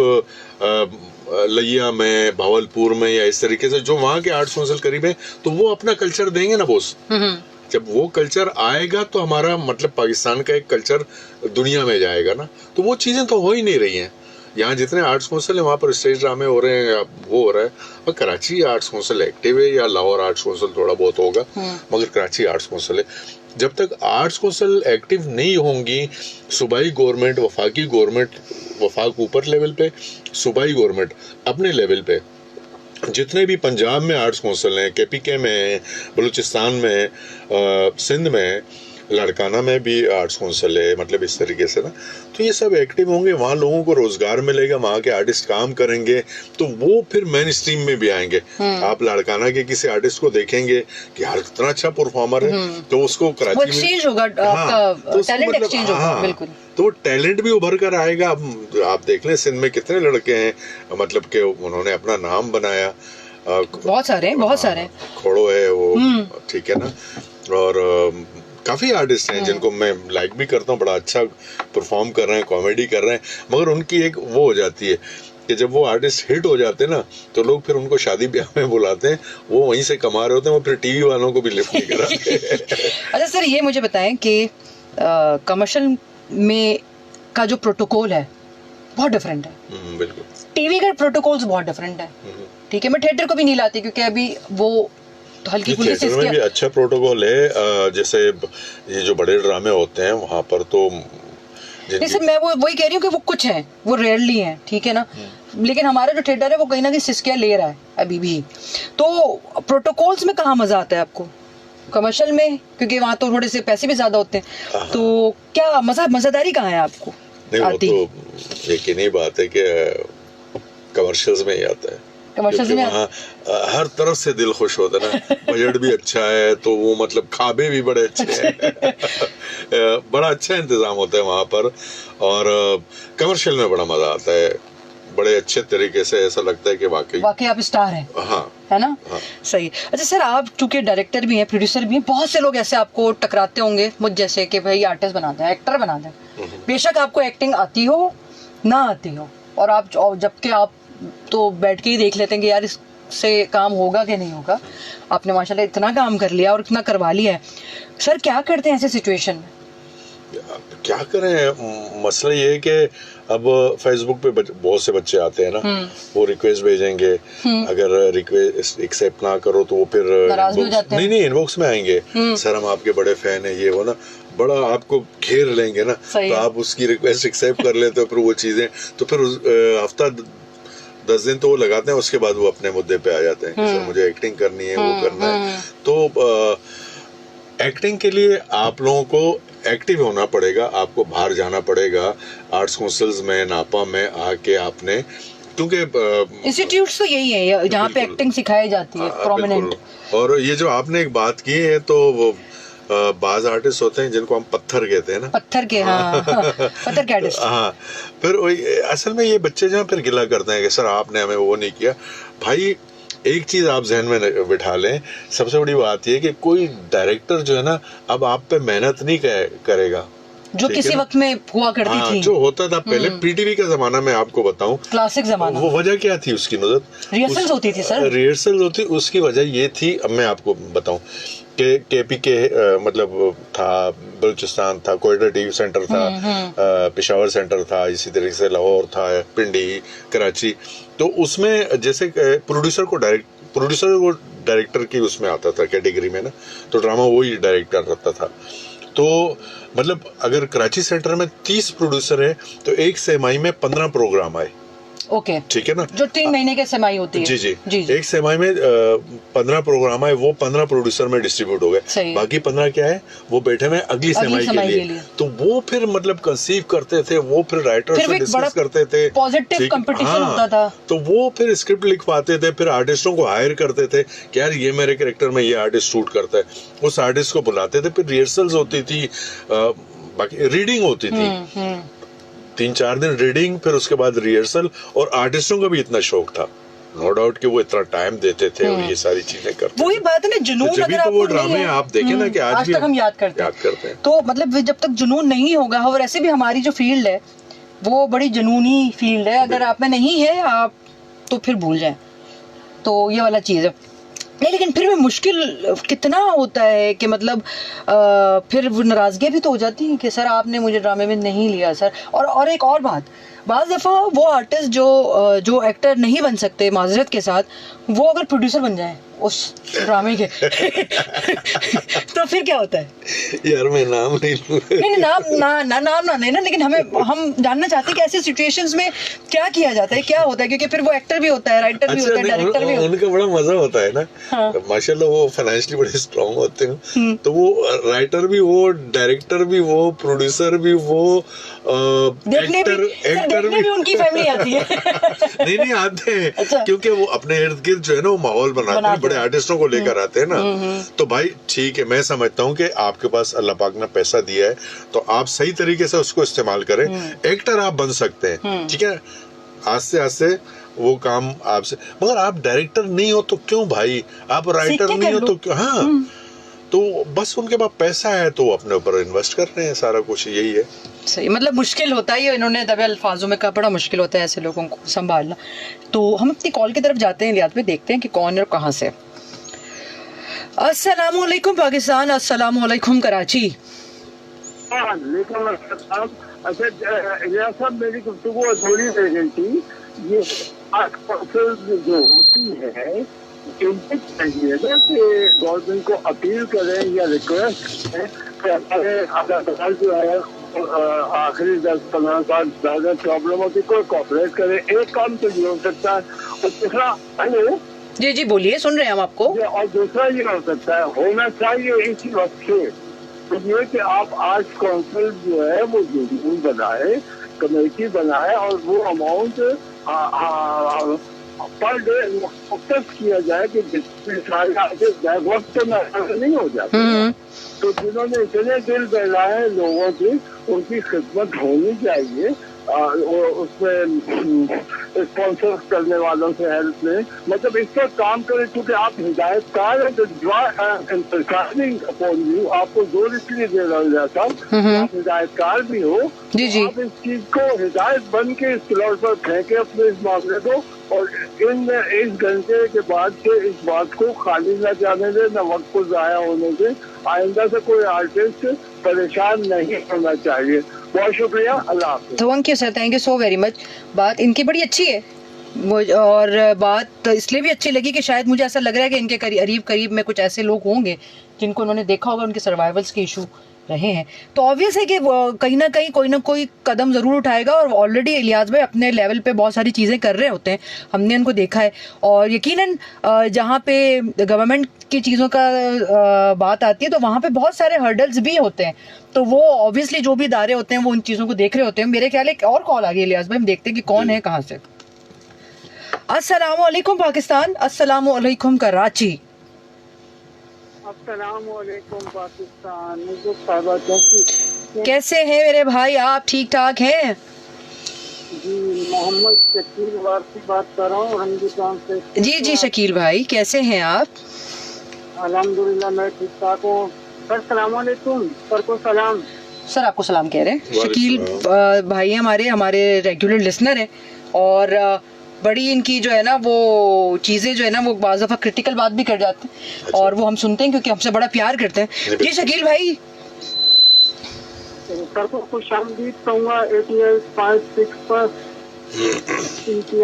लिया में, भावलपुर में, या इस तरीके से जो वहाँ के आर्ट्स कौंसल करीब है, तो वो अपना कल्चर देंगे ना बॉस। जब वो कल्चर आएगा तो हमारा मतलब पाकिस्तान का एक कल्चर दुनिया में जाएगा ना। तो वो चीजें तो हो ही नहीं रही हैं। यहाँ जितने आर्ट्स कौंसल है वहाँ पर स्टेज ड्रामे हो रहे हैं या वो हो रहा है, और कराची आर्ट्स कौंसल एक्टिव है, या लाहौर आर्ट्स कौंसल थोड़ा बहुत होगा, मगर कराची आर्ट्स कौंसल है। जब तक आर्ट्स कौंसल एक्टिव नहीं होंगी, सूबाई गवर्नमेंट, वफाकी गवर्नमेंट, वफाक ऊपर लेवल पे, सूबाई गवर्नमेंट अपने लेवल पे, जितने भी पंजाब में आर्ट्स कौंसल हैं, KPK में, बलूचिस्तान में, सिंध में, लाड़काना में भी आर्ट्स कौंसल है, मतलब इस तरीके से ना, तो ये सब एक्टिव होंगे, वहाँ लोगों को रोजगार मिलेगा, वहाँ के आर्टिस्ट काम करेंगे, तो वो फिर मेन स्ट्रीम में भी आएंगे। आप लाड़काना के किसी आर्टिस्ट को देखेंगे कि यार कितना अच्छा परफॉर्मर है, तो उसको कराची में एक्सचेंज होगा, टैलेंट एक्सचेंज होगा, बिल्कुल, तो वो टैलेंट भी उभर कर आएगा। आप देख लें सिंध में कितने लड़के हैं, मतलब कि उन्होंने अपना नाम बनाया, बहुत सारे खोड़ो है वो, ठीक है ना, और काफ़ी आर्टिस्ट हैं जिनको मैं लाइक भी करता हूँ, बड़ा अच्छा परफॉर्म कर रहे हैं, कॉमेडी कर रहे हैं, मगर उनकी एक वो हो जाती है कि जब वो आर्टिस्ट हिट हो जाते हैं ना तो लोग फिर उनको शादी ब्याह में बुलाते हैं, वो वहीं से कमा रहे होते हैं, वो फिर टीवी वालों को भी लिफ्ट नहीं कराते हैं। अच्छा सर, ये मुझे बताएं कि कमर्शियल में का जो प्रोटोकॉल है बहुत डिफरेंट है। बिल्कुल। टीवी का प्रोटोकॉल्स बहुत डिफरेंट है। ठीक है, मैं थिएटर को भी नहीं लाती क्योंकि अभी वो हल्की फुल्की थिएटर में भी अच्छा प्रोटोकॉल है। जैसे ये जो बड़े ड्रामे होते हैं वहां पर तो नहीं सर, मैं वो वही कह रही हूँ कि वो कुछ है, वो रेयरली है, ठीक है ना, लेकिन हमारा जो थिएटर है वो कहीं ना कहीं सिस्किया ले रहा है अभी भी। तो प्रोटोकॉल्स में कहाँ मजा आता है आपको कमर्शियल में, क्योंकि वहाँ तो थोड़े से पैसे भी ज्यादा होते हैं, तो क्या मजेदारी कहाँ है आपको आती? वो तो यकीनी बात है कि कमर्शियल्स में ही आता है। कमर्शियल में हर तरफ से दिल खुश होता है ना, बजट भी अच्छा है तो वो मतलब खाबे भी बड़े अच्छे हैं। बड़ा अच्छा इंतजाम होता है वहाँ पर, और कमर्शियल में बड़ा मजा आता है, बड़े अच्छे तरीके से ऐसा लगता है कि वाकई आप स्टार हैं। हाँ, है ना। हाँ। सही। अच्छा सर, आप चूंकि डायरेक्टर भी हैं, प्रोड्यूसर भी हैं, बहुत से लोग ऐसे आपको टकराते होंगे मुझ जैसे कि भाई आर्टिस्ट बना दें, एक्टर बना दें। बेशक आपको एक्टिंग आती हो ना आती हो, और आप जबकि आप तो बैठ के ही देख लेते हैं कि यार इससे काम होगा कि नहीं होगा। आपने माशाल्लाह इतना काम कर लिया और इतना करवा लिया है। सर क्या करते हैं ऐसे सिचुएशन में? क्या करें, मसला ये है कि अब फेसबुक पे बहुत से बच्चे आते हैं ना, वो रिक्वेस्ट भेजेंगे, अगर रिक्वेस्ट एक्सेप्ट ना करो तो वो फिर नहीं इनबॉक्स में आएंगे, सर हम आपके बड़े फैन है, ये वो ना, बड़ा आपको घेर लेंगे ना, तो आप उसकी रिक्वेस्ट एक्सेप्ट कर लेते हो, फिर वो चीजें तो फिर हफ्ता 10 दिन तो वो लगाते हैं, उसके बाद वो अपने मुद्दे पे आ जाते हैं, सर मुझे एक्टिंग करनी है, वो करना है। तो एक्टिंग के लिए आप लोगों को एक्टिव होना पड़ेगा, आपको बाहर जाना पड़ेगा, आर्ट्स काउंसिल्स में, नापा में आके आपने, क्योंकि इंस्टीट्यूट्स तो यही है जहाँ पे एक्टिंग सिखाई जाती है प्रोमिनेंट। और ये जो आपने एक बात की है, तो वो बाज आर्टिस्ट होते हैं जिनको हम पत्थर कहते हैं ना, पत्थर के, हाँ पत्थर के आर्टिस्ट। हाँ, फिर असल में ये बच्चे जहाँ फिर गिला करते हैं कि सर आपने हमें वो नहीं किया। भाई एक चीज आप जहन में बिठा लें, सबसे बड़ी बात ये कि कोई डायरेक्टर जो है ना अब आप पे मेहनत नहीं करेगा, जो किसी वक्त में हुआ करती थी, जो होता था पहले पीटीवी का जमाना में, आपको बताऊं क्लासिक जमाना, वो वजह क्या थी उसकी नजर, रिहर्सल्स होती थी सर, रिहर्सल होती, उसकी वजह ये थी, अब मैं आपको बताऊं कि केपी के मतलब था, बलूचिस्तान था, कोयटा टीवी सेंटर था, पेशावर सेंटर था, इसी तरीके से लाहौर था, पिंडी, कराची, तो उसमें जैसे प्रोड्यूसर को डायरेक्टर की उसमें आता था कैटेगरी में ना, तो ड्रामा वही डायरेक्ट कर रहा था। तो मतलब अगर कराची सेंटर में 30 प्रोड्यूसर हैं तो एक सेमाई में 15 प्रोग्राम आए। ओके, ठीक है ना, जो 3 महीने के सेमाई होती है। जी। एक सेमाई में 15 प्रोग्राम आए, वो 15 प्रोड्यूसर में डिस्ट्रीब्यूट हो गए, बाकी 15 क्या है वो बैठे में अगली सेमाई के लिए। तो वो फिर मतलब कंसीव करते थे, वो फिर राइटर से डिस्कस करते थे, पॉजिटिव कंपटीशन होता था, तो वो फिर स्क्रिप्ट लिखवाते थे, फिर आर्टिस्टों को हायर करते थे कि यार ये मेरे कैरेक्टर में ये आर्टिस्ट शूट करता है, उस आर्टिस्ट को बुलाते थे, फिर रिहर्सल्स होती थी, बाकी रीडिंग होती थी, 3-4 दिन रीडिंग, फिर उसके बाद रिहर्सल, और आर्टिस्टों का भी इतना शौक था, नो डाउट कि वो इतना टाइम देते थे और ये सारी चीजें करते। वही बात है ना, जुनून तो अगर वो ड्रामे आप देखें ना कि आज तक हम याद करते हैं, तो मतलब जब तक जुनून नहीं होगा, और ऐसे भी हमारी जो फील्ड है वो बड़ी जुनूनी फील्ड है, अगर आप में नहीं है आप तो फिर भूल जाए, तो ये वाला चीज है। नहीं, लेकिन फिर भी मुश्किल कितना होता है कि मतलब फिर वो नाराजगी भी तो हो जाती है कि सर आपने मुझे ड्रामे में नहीं लिया सर। और एक और बात, बाज़ दफ़ा वो आर्टिस्ट जो एक्टर नहीं बन सकते, माजरत के साथ, वो अगर प्रोड्यूसर बन जाए उस ड्रामे के तो फिर क्या होता है? यार मैं नाम नहीं नाम ना लेना, लेकिन हम जानना चाहते हैं कि ऐसी सिचुएशंस में क्या किया जाता है, क्या होता है, क्योंकि फिर वो एक्टर भी होता है, राइटर भी होता है, डायरेक्टर भी होता है, उनका बड़ा मजा होता है ना। हाँ। माशाल्लाह वो फाइनेंशियली बड़े स्ट्रांग होते हैं, तो वो राइटर भी वो, डायरेक्टर भी वो, प्रोड्यूसर भी वो, एक्टर भी उनकी फैमिली आती है। नहीं आते हैं, अच्छा। क्योंकि वो अपने इर्द गिर्द जो है ना वो माहौल बनाते हैं, बड़े आर्टिस्टों को लेकर आते हैं ना, तो भाई ठीक है, मैं समझता हूँ कि आपके पास अल्लाह पाक ने पैसा दिया है तो आप सही तरीके से उसको इस्तेमाल करें, एक्टर आप बन सकते हैं, ठीक है, आस्ते आस्ते वो काम आपसे, मगर आप डायरेक्टर नहीं हो तो क्यों भाई, आप राइटर नहीं हो तो क्यों, हाँ, तो बस उनके पास पैसा है तो अपने ऊपर इन्वेस्ट कर रहे हैं, सारा कुछ यही है। सही, मतलब मुश्किल होता ही है, इन्होंने दबे अल्फाजों में कहा, बड़ा मुश्किल होता है ऐसे लोगों को संभालना। तो हम अपनी कॉल की तरफ जाते हैं लियाज पे, देखते हैं कि कौन है और कहाँ से। अस्सलाम वालेकुम पाकिस्तान, अस्सलाम वालेकुम कराची। अच्छा इलियास साहब, मेरी गुफ्तगू अधूरी रह गई थी। ये जो होती है इनसे चाहिए ना कि गवर्नमेंट को अपील करें या रिक्वेस्ट करें कि हमारे अस्पताल जो है आखिरी 10-15 साल ज़्यादा प्रॉब्लम होती, कोई कॉपरेट करे। एक काम तो ये हो सकता है, और दूसरा, हेलो जी जी बोलिए, सुन रहे हैं हम आपको। और दूसरा ये हो सकता है, होना चाहिए इसी वक्त से, तो ये कि आप आज काउंसिल जो है वो यूनियन बनाए, कमेटी बनाए, और वो अमाउंट पर डे मुख्तस किया जाए कि जितने सारे वक्त में नहीं हो जाते। तो जिन्होंने इतने दिल बहलाए लोगों की, उनकी खिदमत होनी चाहिए। उसमें स्पॉन्सर करने वालों से हेल्प लें, मतलब इस पर काम करें, क्योंकि आप हिदायतकार हैं। आपको जोर इसलिए दे रहा था, आप हिदायतकार भी हो, जी जी। आप इस चीज को हिदायत बन के इस फ्लोर पर फेंके अपने इस मामले को, और इस घंटे के बाद से इस बात को खाली न जाने दे, न वक्त को जाया होने दे। आइंदा से कोई आर्टिस्ट परेशान नहीं होना चाहिए। बहुत शुक्रिया, अल्लाह हाफ़िज़। Thank you sir, thank you so very much. बात इनकी बड़ी अच्छी है, और बात इसलिए भी अच्छी लगी कि शायद मुझे ऐसा लग रहा है कि इनके करीब करीब में कुछ ऐसे लोग होंगे जिनको उन्होंने देखा होगा, उनके सर्वाइवल्स के इशू रहे हैं। तो ऑब्वियस है कि कहीं ना कहीं कोई ना कोई कदम ज़रूर उठाएगा, और ऑलरेडी इलियास भाई अपने लेवल पे बहुत सारी चीज़ें कर रहे होते हैं, हमने उनको देखा है। और यकीनन जहाँ पे गवर्नमेंट की चीज़ों का बात आती है तो वहाँ पे बहुत सारे हर्डल्स भी होते हैं, तो वो ऑब्वियसली जो भी इदारे होते हैं वो उन चीज़ों को देख रहे होते हैं। मेरे ख्याल एक और कॉल आ गई इलियास भाई, हम देखते हैं कि कौन है, कहाँ से। अस्सलाम वालेकुम पाकिस्तान, अस्सलाम वालेकुम कराची। अस्सलाम वालेकुम पाकिस्तान। कैसे हैं मेरे भाई, आप ठीक ठाक हैं? जी, मोहम्मद शकील वारसी बात कर रहा हूँ हिंदुस्तान से। जी जी शकील भाई, कैसे हैं आप? अल्हम्दुलिल्लाह मैं ठीक ठाक हूँ। सर सलाम वालेकुम। सर को सलाम। सर आपको सलाम कह रहे हैं। शकील भाई हमारे रेगुलर लिसनर हैं, और बड़ी इनकी जो है ना वो चीज़ें जो है ना वो बाज़ दफ़ा क्रिटिकल बात भी कर जाते हैं, और वो हम सुनते हैं क्योंकि हमसे बड़ा प्यार करते हैं। जी शकील भाई। सर को खुश आमदीद कहूँगा 88.6 पर। इनकी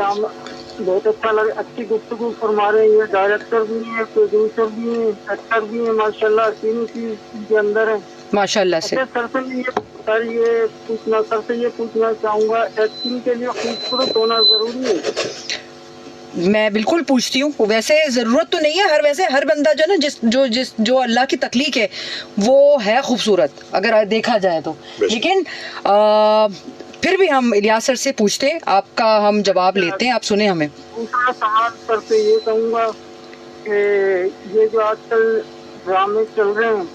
बहुत अच्छा लगे, अच्छी गुफ्तगू फरमा रहे हैं। ये डायरेक्टर भी हैं, प्रोड्यूसर भी हैं, एक्टर भी हैं, माशाल्लाह तीनों चीज के अंदर है माशाल्लाह से। अच्छा, सर से ये पूछना चाहूँगा, एक्टिंग के लिए खूबसूरत होना जरूरी है? मैं बिल्कुल पूछती हूँ। वैसे ज़रूरत तो नहीं है, वैसे हर बंदा जो ना जो अल्लाह की तख्लीक है वो है खूबसूरत, अगर देखा जाए तो। लेकिन फिर भी हम इलियास सर से पूछते हैं, आपका हम जवाब लेते हैं, आप सुने हमें। दूसरा सवाल सर से ये कहूँगा कि ये जो आजकल ड्रामे चल रहे हैं,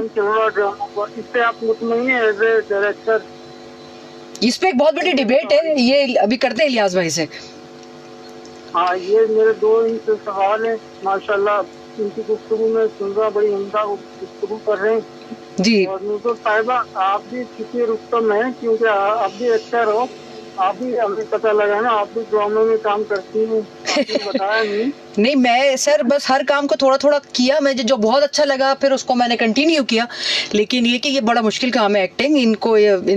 चल रहा ड्रामा, इससे आप मुतमईन हैं एज ए डायरेक्टर? इस पे एक बहुत बड़ी डिबेट है, ये अभी करते हैं इलियास भाई से। हाँ, ये मेरे दो इनसे सवाल हैं। माशाल्लाह इनकी गुफ्तगू में सुन रहा, बड़ी उम्दा गुफ्तगू कर रहे हैं जी। और नूसर साहिबा, आप भी किसी रुस्तम हैं, क्योंकि आप भी एक्टर हो, आप भी, हमें पता लगा ना आप भी ड्रामे में काम करती हैं, बताया नहीं। मैं सर बस हर काम को थोड़ा थोड़ा किया, मुझे जो बहुत अच्छा लगा फिर उसको मैंने कंटिन्यू किया। लेकिन ये कि ये बड़ा मुश्किल काम है एक्टिंग। इन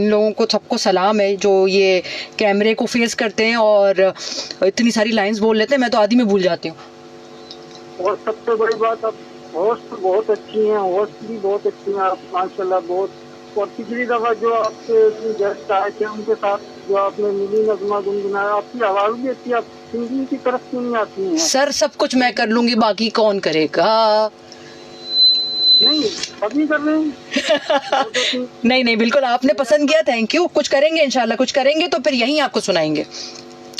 लोगों को सबको सलाम है जो ये कैमरे को फेस करते हैं और इतनी सारी लाइंस बोल लेते हैं, मैं तो आधी में भूल जाती हूँ। और सबसे बड़ी बात, आप होस्ट बहुत अच्छी हैं, होस्ट भी बहुत अच्छी हैं आप, माशाल्लाह बहुत। और पिछली दफा जो आपके गेस्ट आए थे उनके साथ जो आपने मिली नज़मा गुनगुनाया, आपकी आवाज भी अच्छी, आप सिंगिंग की तरफ क्यों नहीं आती हैं? सर सब कुछ मैं कर लूंगी, बाकी कौन करेगा? नहीं, अभी कर रहे हैं। नहीं बिल्कुल आपने पसंद किया, थैंक यू। कुछ करेंगे इंशाल्लाह, कुछ करेंगे तो फिर यहीं आपको सुनाएंगे।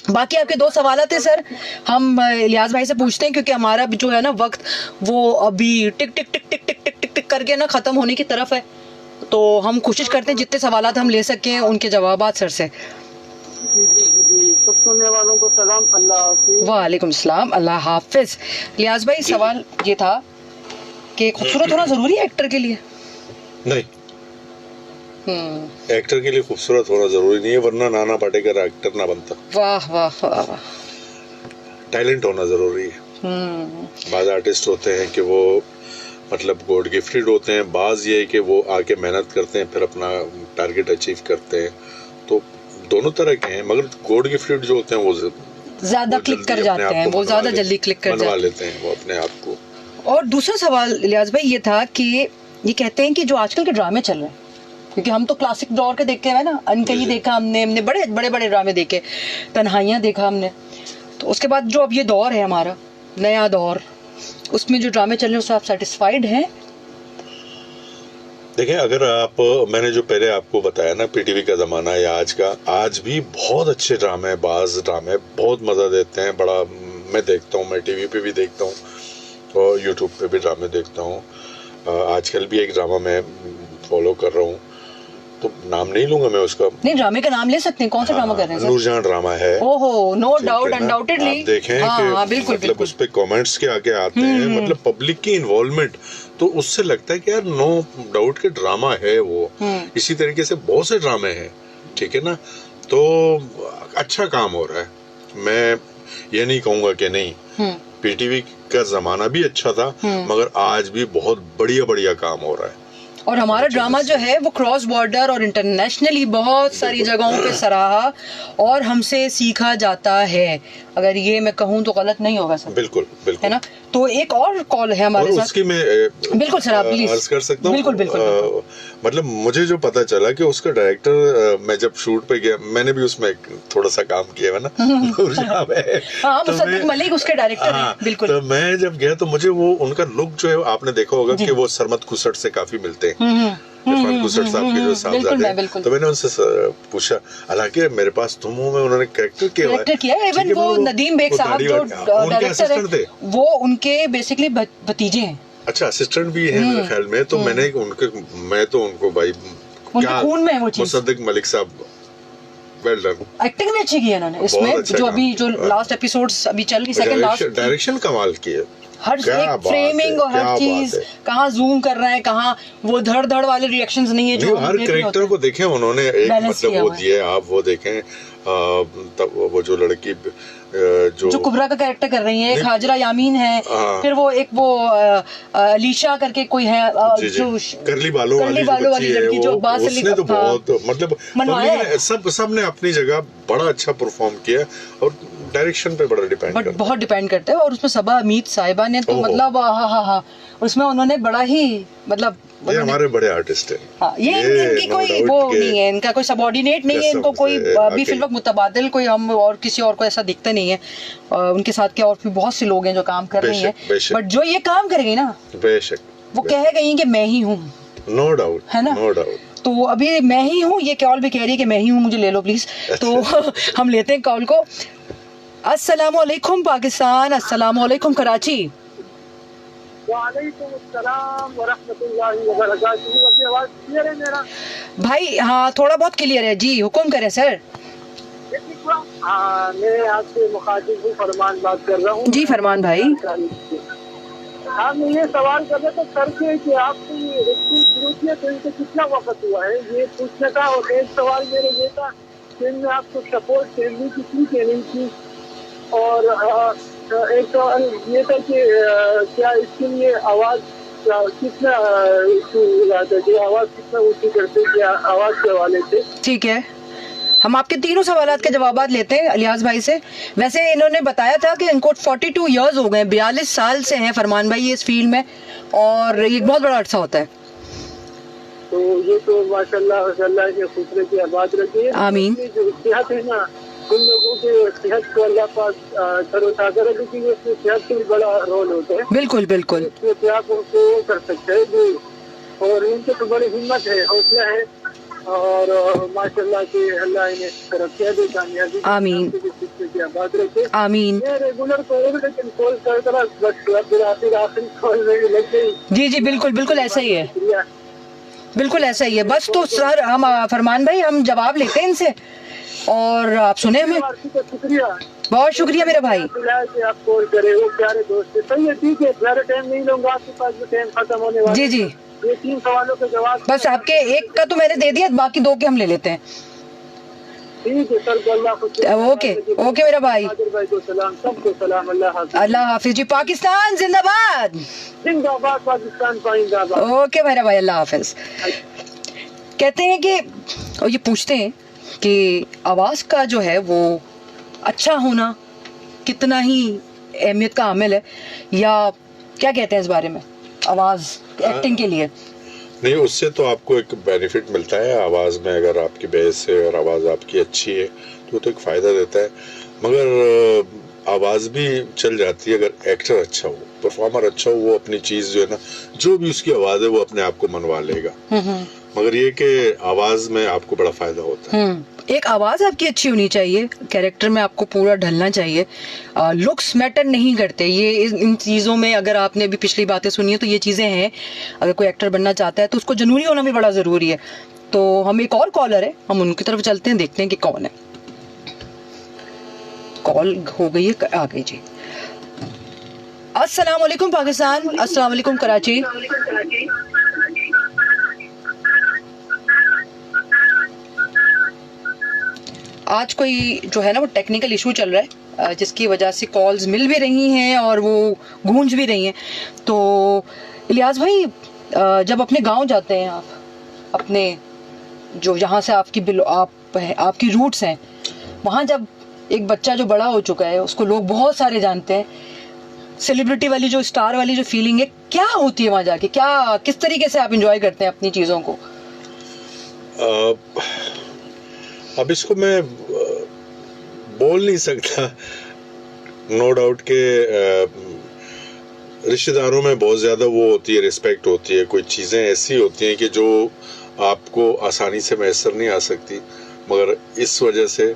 बाकी आपके दो सवाल थे सर, हम इलियास भाई से पूछते हैं क्योंकि हमारा जो है ना वक्त वो अभी टिक टिक टिक टिक टिक टिक टिक टिक करके ना खत्म होने की तरफ है, तो हम कोशिश करते हैं जितने सवाल हम ले सकें उनके जवाबात सर से। सब सुनने वालों को सलाम, अल्लाह हाफिज। वालेकुम सलाम, अल्लाह हाफिज। इलियास भाई सवाल ये था कि खूबसूरत होना जरूरी है एक्टर के लिए? नहीं, एक्टर के लिए खूबसूरत होना जरूरी नहीं है, वरना नाना पाटेकर एक्टर ना बनता। वाह वाह वाह वाह। टैलेंट होना जरूरी है। बाज आर्टिस्ट होते हैं कि वो मतलब गॉड गिफ्टेड होते हैं, बाज ये है कि वो आके मेहनत करते हैं फिर अपना टारगेट अचीव करते हैं, तो दोनों तरह के हैं। मगर गॉड गिफ्टेड जो होते हैं वो ज्यादा क्लिक कर जाते हैं, वो ज्यादा जल्दी क्लिक कर बनवा लेते हैं वो अपने आप को। और दूसरा सवाल इलियास भाई ये था कि ये कहते हैं कि जो आजकल के ड्रामे चल रहे हैं, क्योंकि हम तो क्लासिक दौर के देखे हैं ना, अनकही देखा हमने बड़े बड़े बड़े ड्रामे देखे, तन्हाइयाँ देखा हमने, तो उसके बाद जो अब ये दौर है हमारा नया दौर, उसमें जो ड्रामे चल रहे हैं उससे आप सेटिस्फाइड हैं? देखिए, अगर आप, मैंने जो पहले आपको बताया ना पीटीवी का जमाना या आज का, आज भी बहुत अच्छे ड्रामे, बाज ड्रामे बहुत मजा देते हैं। बड़ा मैं देखता हूँ, मैं टीवी पे भी देखता हूँ और यूट्यूब पे भी ड्रामे देखता हूँ। आजकल भी एक ड्रामा मैं फॉलो कर रहा हूँ, तो नाम नहीं लूंगा मैं उसका। नहीं, ड्रामे का नाम ले सकते हैं, कौन सा ड्रामा कर रहे हैं? नूरजहां ड्रामा है। ओहो, नो डाउट, अनडाउटेडली। आप देखें कि बिल्कुल, मतलब उस पे कमेंट्स के आगे आते हैं, मतलब पब्लिक की इन्वॉल्वमेंट, तो उससे लगता है कि यार नो डाउट के ड्रामा है वो। इसी तरीके से बहुत से ड्रामे हैं, ठीक है ना, तो अच्छा काम हो रहा है। मैं ये नहीं कहूंगा कि नहीं, पीटीवी का जमाना भी अच्छा था, मगर आज भी बहुत बढ़िया बढ़िया काम हो रहा है। और हमारा ड्रामा जो है वो क्रॉस बॉर्डर और इंटरनेशनली बहुत सारी जगहों पे सराहा और हमसे सीखा जाता है, अगर ये मैं कहूँ तो गलत नहीं होगा सर। बिल्कुल बिल्कुल, है ना। तो एक और कॉल है हमारे साथ, उसकी मैं बिल्कुल सर आप प्लीज अर्ज कर सकता हूँ। बिल्कुल बिल्कुल। मतलब मुझे जो पता चला कि उसका डायरेक्टर, मैं जब शूट पे गया, मैंने भी उसमें थोड़ा सा काम किया है ना मुसद्दिक मलिक उसके डायरेक्टर हैं, बिल्कुल। तो मैं जब गया तो मुझे वो उनका लुक जो है आपने देखा होगा कि वो सरमत कुसट से काफी मिलते हैं, इरफान कुसट साहब के जो साहबजादे हैं। तो मैंने उनसे पूछा, हालांकि मेरे पास तुम हो में उन्होंने कैरेक्टर किया है, इवन वो नदीम बेग साहब जो डायरेक्टर है वो उनके बेसिकली भतीजे हैं। अच्छा, असिस्टेंट भी है मेरे ख्याल में। तो मैं तो उनको भाई क्या, खून में वो चीज। मुसद्दिक मलिक साहब वेल डन, एक्टिंग भी अच्छी की है उन्होंने इसमें, जो अभी जो लास्ट एपिसोड्स अभी चल रही, सेकंड लास्ट, डायरेक्शन कमाल की है, हर एक फ्रेमिंग और हर चीज, कहाँ जूम कर रहे हैं, कहाँ वो धड़ धड़ वाले रिएक्शंस नहीं है जो हर कैरेक्टर को देखें उन्होंने एक मतलब वो दिया। आप वो देखें तब वो जो लड़की जो कुबरा का कैरेक्टर कर रही है, हाजरा यामीन है, फिर वो एक वो अलीशा करके कोई है जो करली बालों वाली लड़की, जो अब्बास अली, उसने तो बहुत मतलब सब ने अपनी जगह बड़ा अच्छा परफॉर्म किया और डायरेक्शन पे बड़ा बहुत डिपेंड करता है। और उसमें सबा अमीद साहिबा ने तो मतलब हाँ उसमें उन्होंने बड़ा ही मतलब, ये हमारे बड़े आर्टिस्ट हैं। हाँ, ये इनकी कोई वो नहीं है, इनका कोई सबऑर्डिनेट नहीं है, इनको कोई भी फिल्म मुतबादिल कोई हम और किसी और को ऐसा दिखता नहीं है। उनके साथ के और भी बहुत से लोग हैं जो काम कर रहे हैं, बट जो ये काम करेंगे ना, बेशक वो कह गई कि मैं ही हूँ, नो डाउट, है ना, नो डाउट। तो अभी मैं ही हूँ, ये कॉल भी कह रही है कि मैं ही हूँ, मुझे ले लो प्लीज। तो हम लेते हैं कॉल को। अस्सलाम वालेकुम पाकिस्तान, अस्सलाम वालेकुम कराची। वालेकुम अस्सलाम व रहमतुल्लाहि व बरकातहू। अपनी आवाज क्लियर है मेरा? भाई हाँ, थोड़ा बहुत क्लियर है जी, हुक्म करें सर। मैं आपसे मुखातिब हूँ, फरमान बात कर रहा हूँ। जी फरमान भाई। हम ये सवाल कर रहे थे सर से कि आपने ये एक्टिंग शुरू किया तो इनसे कितना वक्त हुआ है, ये पूछने का। और एक सवाल मेरे ये था कि इनमें आपको सपोर्ट फैमिली कितनी देनी थी, और एक सवाल ये था कि क्या इसके लिए आवाज कितना आवाज कितना ऊंची करते, क्या आवाज के हवाले से? ठीक है, हम आपके तीनों सवालात के जवाब लेते हैं इलियास भाई से। वैसे इन्होंने बताया था कि इनको 42 इयर्स हो गए, 42 साल से हैं फरमान भाई इस फील्ड में, और ये बहुत बड़ा अरसा होता है। तो ये तो माशाल्लाह के खुसरे की आबाद रखी है, आमीन। जो सेहत है ना, उन लोगों के सेहत को अल्लाह पाक तरोताज़ा रखे, क्योंकि इसमें सेहत का भी बड़ा रोल होता है। बिल्कुल बिल्कुल, इसमें आप उनको कर सकते हैं, और इनके तो बड़ी हिम्मत है, हौसला है, और माशाल्लाह की अल्लाह इन्हें तरक्कियां दे, कामयाबी आमीन की आबाद रखे, आमीन। ये रेगुलर कॉल, लेकिन कॉल कर बस आखिरी कॉल में लग गई। जी जी बिल्कुल बिल्कुल ऐसा ही है, बिल्कुल ऐसा ही है। बस तो सर हम फरमान भाई हम जवाब लेते हैं इनसे और आप सुने हमें। शुक्रिया, बहुत शुक्रिया मेरे भाई। कि आप कॉल करे, वो प्यारे दोस्त। सही है, ठीक है, ज़्यादा टाइम नहीं लूंगा, आपके पास भी टाइम खत्म होने वाला है। जी ये 3 सवालों के जवाब बस आपके एक का तो मैंने दे दिया, बाकी 2 के हम ले लेते हैं। ठीक है सर, अल्लाह ओके मेरा भाई, भाई को सलाम, सबको सलाम, अल्लाह हाफ़िज़। अल्लाह हाफिज जी। पाकिस्तान जिंदाबाद, जिंदाबाद, पाकिस्तान जिंदाबाद। ओके मेरा भाई, अल्लाह हाफिज। कहते हैं कि, और ये पूछते हैं कि आवाज़ का जो है वो अच्छा होना कितना ही अहमियत का आमिल है, या क्या कहते हैं इस बारे में, आवाज़ एक्टिंग के लिए? नहीं, उससे तो आपको एक बेनिफिट मिलता है आवाज़ में, अगर आपकी बेस है और आवाज़ आपकी अच्छी है तो एक फ़ायदा देता है। मगर आवाज़ भी चल जाती है अगर एक्टर अच्छा हो, परफॉर्मर अच्छा हो, वो अपनी चीज़ जो है ना, जो भी उसकी आवाज़ है वो अपने आप को मनवा लेगा। मगर ये कि आवाज़ में आपको बड़ा फ़ायदा होता है। एक आवाज़ आपकी अच्छी होनी चाहिए, कैरेक्टर में आपको पूरा ढलना चाहिए। लुक्स मैटर नहीं करते, ये इन चीज़ों में अगर आपने अभी पिछली बातें सुनी है तो ये चीज़ें हैं। अगर कोई एक्टर बनना चाहता है तो उसको जनूरी होना भी बड़ा ज़रूरी है। तो हम एक और कॉलर है, हम उनकी तरफ चलते हैं, देखते हैं कि कौन है। कॉल हो गई है, आ गई जी। अस्सलाम वालेकुम पाकिस्तान, अस्सलाम वालेकुम कराची। आज कोई जो है ना वो टेक्निकल इशू चल रहा है, जिसकी वजह से कॉल्स मिल भी रही हैं और वो गूंज भी रही हैं। तो इलियास भाई, जब अपने गांव जाते हैं आप, अपने जो जहाँ से आपकी रूट्स हैं, वहाँ जब एक बच्चा जो बड़ा हो चुका है उसको लोग बहुत सारे जानते हैं, सेलिब्रिटी वाली जो स्टार वाली जो फीलिंग है, क्या होती है वहाँ जाके? क्या किस तरीके से आप एंजॉय करते हैं अपनी चीज़ों को? अब इसको मैं बोल नहीं सकता। नो डाउट के रिश्तेदारों में बहुत ज़्यादा वो होती है, रिस्पेक्ट होती है। कोई चीज़ें ऐसी होती हैं कि जो आपको आसानी से मैसर नहीं आ सकती, मगर इस वजह से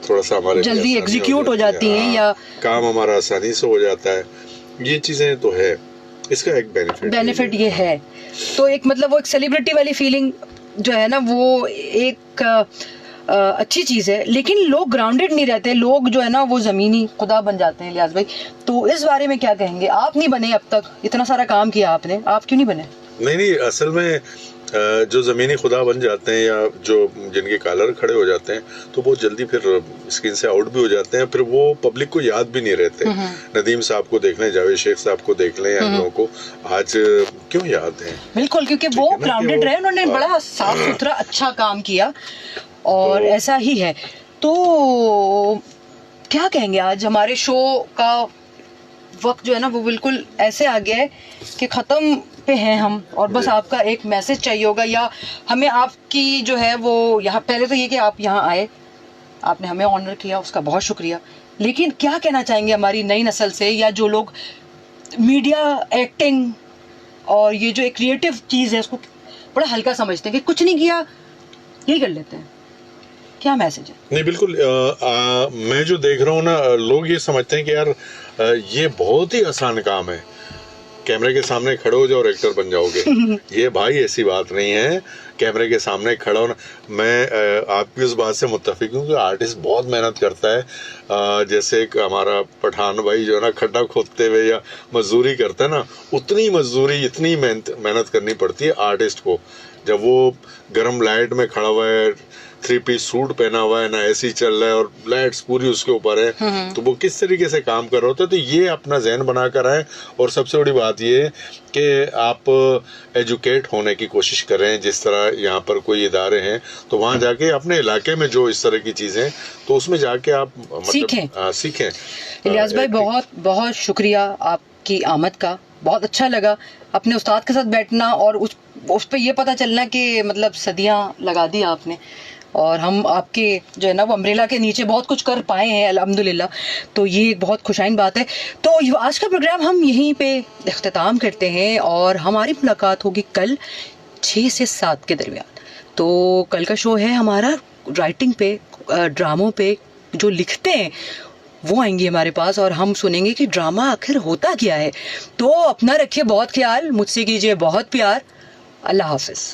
थोड़ा सा हमारे जल्दी एग्जीक्यूट हो जाती हैं, या काम हमारा आसानी से हो जाता है। ये चीज़ें तो है, इसका एक बेनिफिट ये है। तो एक मतलब वो एक सेलिब्रिटी वाली फीलिंग जो है ना, वो एक अच्छी चीज़ है। लेकिन लोग ग्राउंडेड नहीं रहते, लोग जो है ना वो ज़मीनी खुदा बन जाते हैं। इलियास भाई, तो इस बारे में क्या कहेंगे? आप नहीं बने अब तक, इतना सारा काम किया आपने, आप क्यों नहीं बने? नहीं, असल में जो ज़मीनी खुदा बन जाते हैं या जो जिनके कॉलर खड़े हो जाते हैं तो बहुत जल्दी फिर स्क्रीन से आउट भी हो जाते हैं, फिर वो पब्लिक को याद भी नहीं रहते। नदीम साहब को देख लें, जावेद शेख साहब को देख लें, इन लोगों को आज क्यों याद है? बिल्कुल, क्योंकि वो ग्राउंडेड रहे, उन्होंने बड़ा साफ सुथरा अच्छा काम किया, और तो ऐसा ही है। तो क्या कहेंगे, आज हमारे शो का वक्त जो है ना वो बिल्कुल ऐसे आ गया है कि ख़त्म पे हैं हम, और बस आपका एक मैसेज चाहिए होगा, या हमें आपकी जो है वो यहाँ, पहले तो ये कि आप यहाँ आए, आपने हमें ऑनर किया, उसका बहुत शुक्रिया। लेकिन क्या कहना चाहेंगे हमारी नई नस्ल से, या जो लोग मीडिया, एक्टिंग और ये जो एक क्रिएटिव चीज़ है उसको बड़ा हल्का समझते हैं कि कुछ नहीं किया यही कर लेते हैं? क्या मैसेज है? नहीं, बिल्कुल मैं जो देख रहा हूँ ना, लोग ये समझते हैं कि यार ये बहुत ही आसान काम है, कैमरे के सामने खड़े हो जाओ और एक्टर बन जाओगे। ये भाई ऐसी बात नहीं है, कैमरे के सामने खड़ा होना, मैं आपकी उस बात से मुत्तफिक हूँ कि आर्टिस्ट बहुत मेहनत करता है। जैसे एक हमारा पठान भाई जो है ना, खड्डा खोदते हुए या मजदूरी करता है ना, उतनी मजदूरी, इतनी मेहनत करनी पड़ती है आर्टिस्ट को। जब वो गर्म लाइट में खड़ा हुआ है, 3 पीस सूट पहना हुआ है ना, ऐसी चल रहा है और लाइट्स पूरी उसके ऊपर है, तो वो किस तरीके से काम कर रहा होता है। तो ये अपना जहन बना कर आए, और सबसे बड़ी बात ये है कि आप एजुकेट होने की कोशिश करें। जिस तरह यहाँ पर कोई इदारे हैं तो वहाँ जाके अपने इलाके में जो इस तरह की चीज़ें, तो उसमें जाके आप मतलब सीखें। इलियास भाई, बहुत बहुत शुक्रिया आपकी आमद का, बहुत अच्छा लगा अपने उस्ताद के साथ बैठना, और उस पे ये पता चलना कि मतलब सदियाँ लगा दी आपने, और हम आपके जो है ना वो अम्ब्रेला के नीचे बहुत कुछ कर पाए हैं अल्हम्दुलिल्लाह। तो ये एक बहुत खुशाइन बात है। तो आज का प्रोग्राम हम यहीं पे इख्तिताम करते हैं, और हमारी मुलाकात होगी कल 6 से 7 के दरमियान। तो कल का शो है हमारा राइटिंग पे, ड्रामों पे जो लिखते हैं वो आएंगे हमारे पास, और हम सुनेंगे कि ड्रामा आखिर होता क्या है। तो अपना रखिए बहुत ख्याल, मुझसे कीजिए बहुत प्यार। अल्लाह हाफिज़।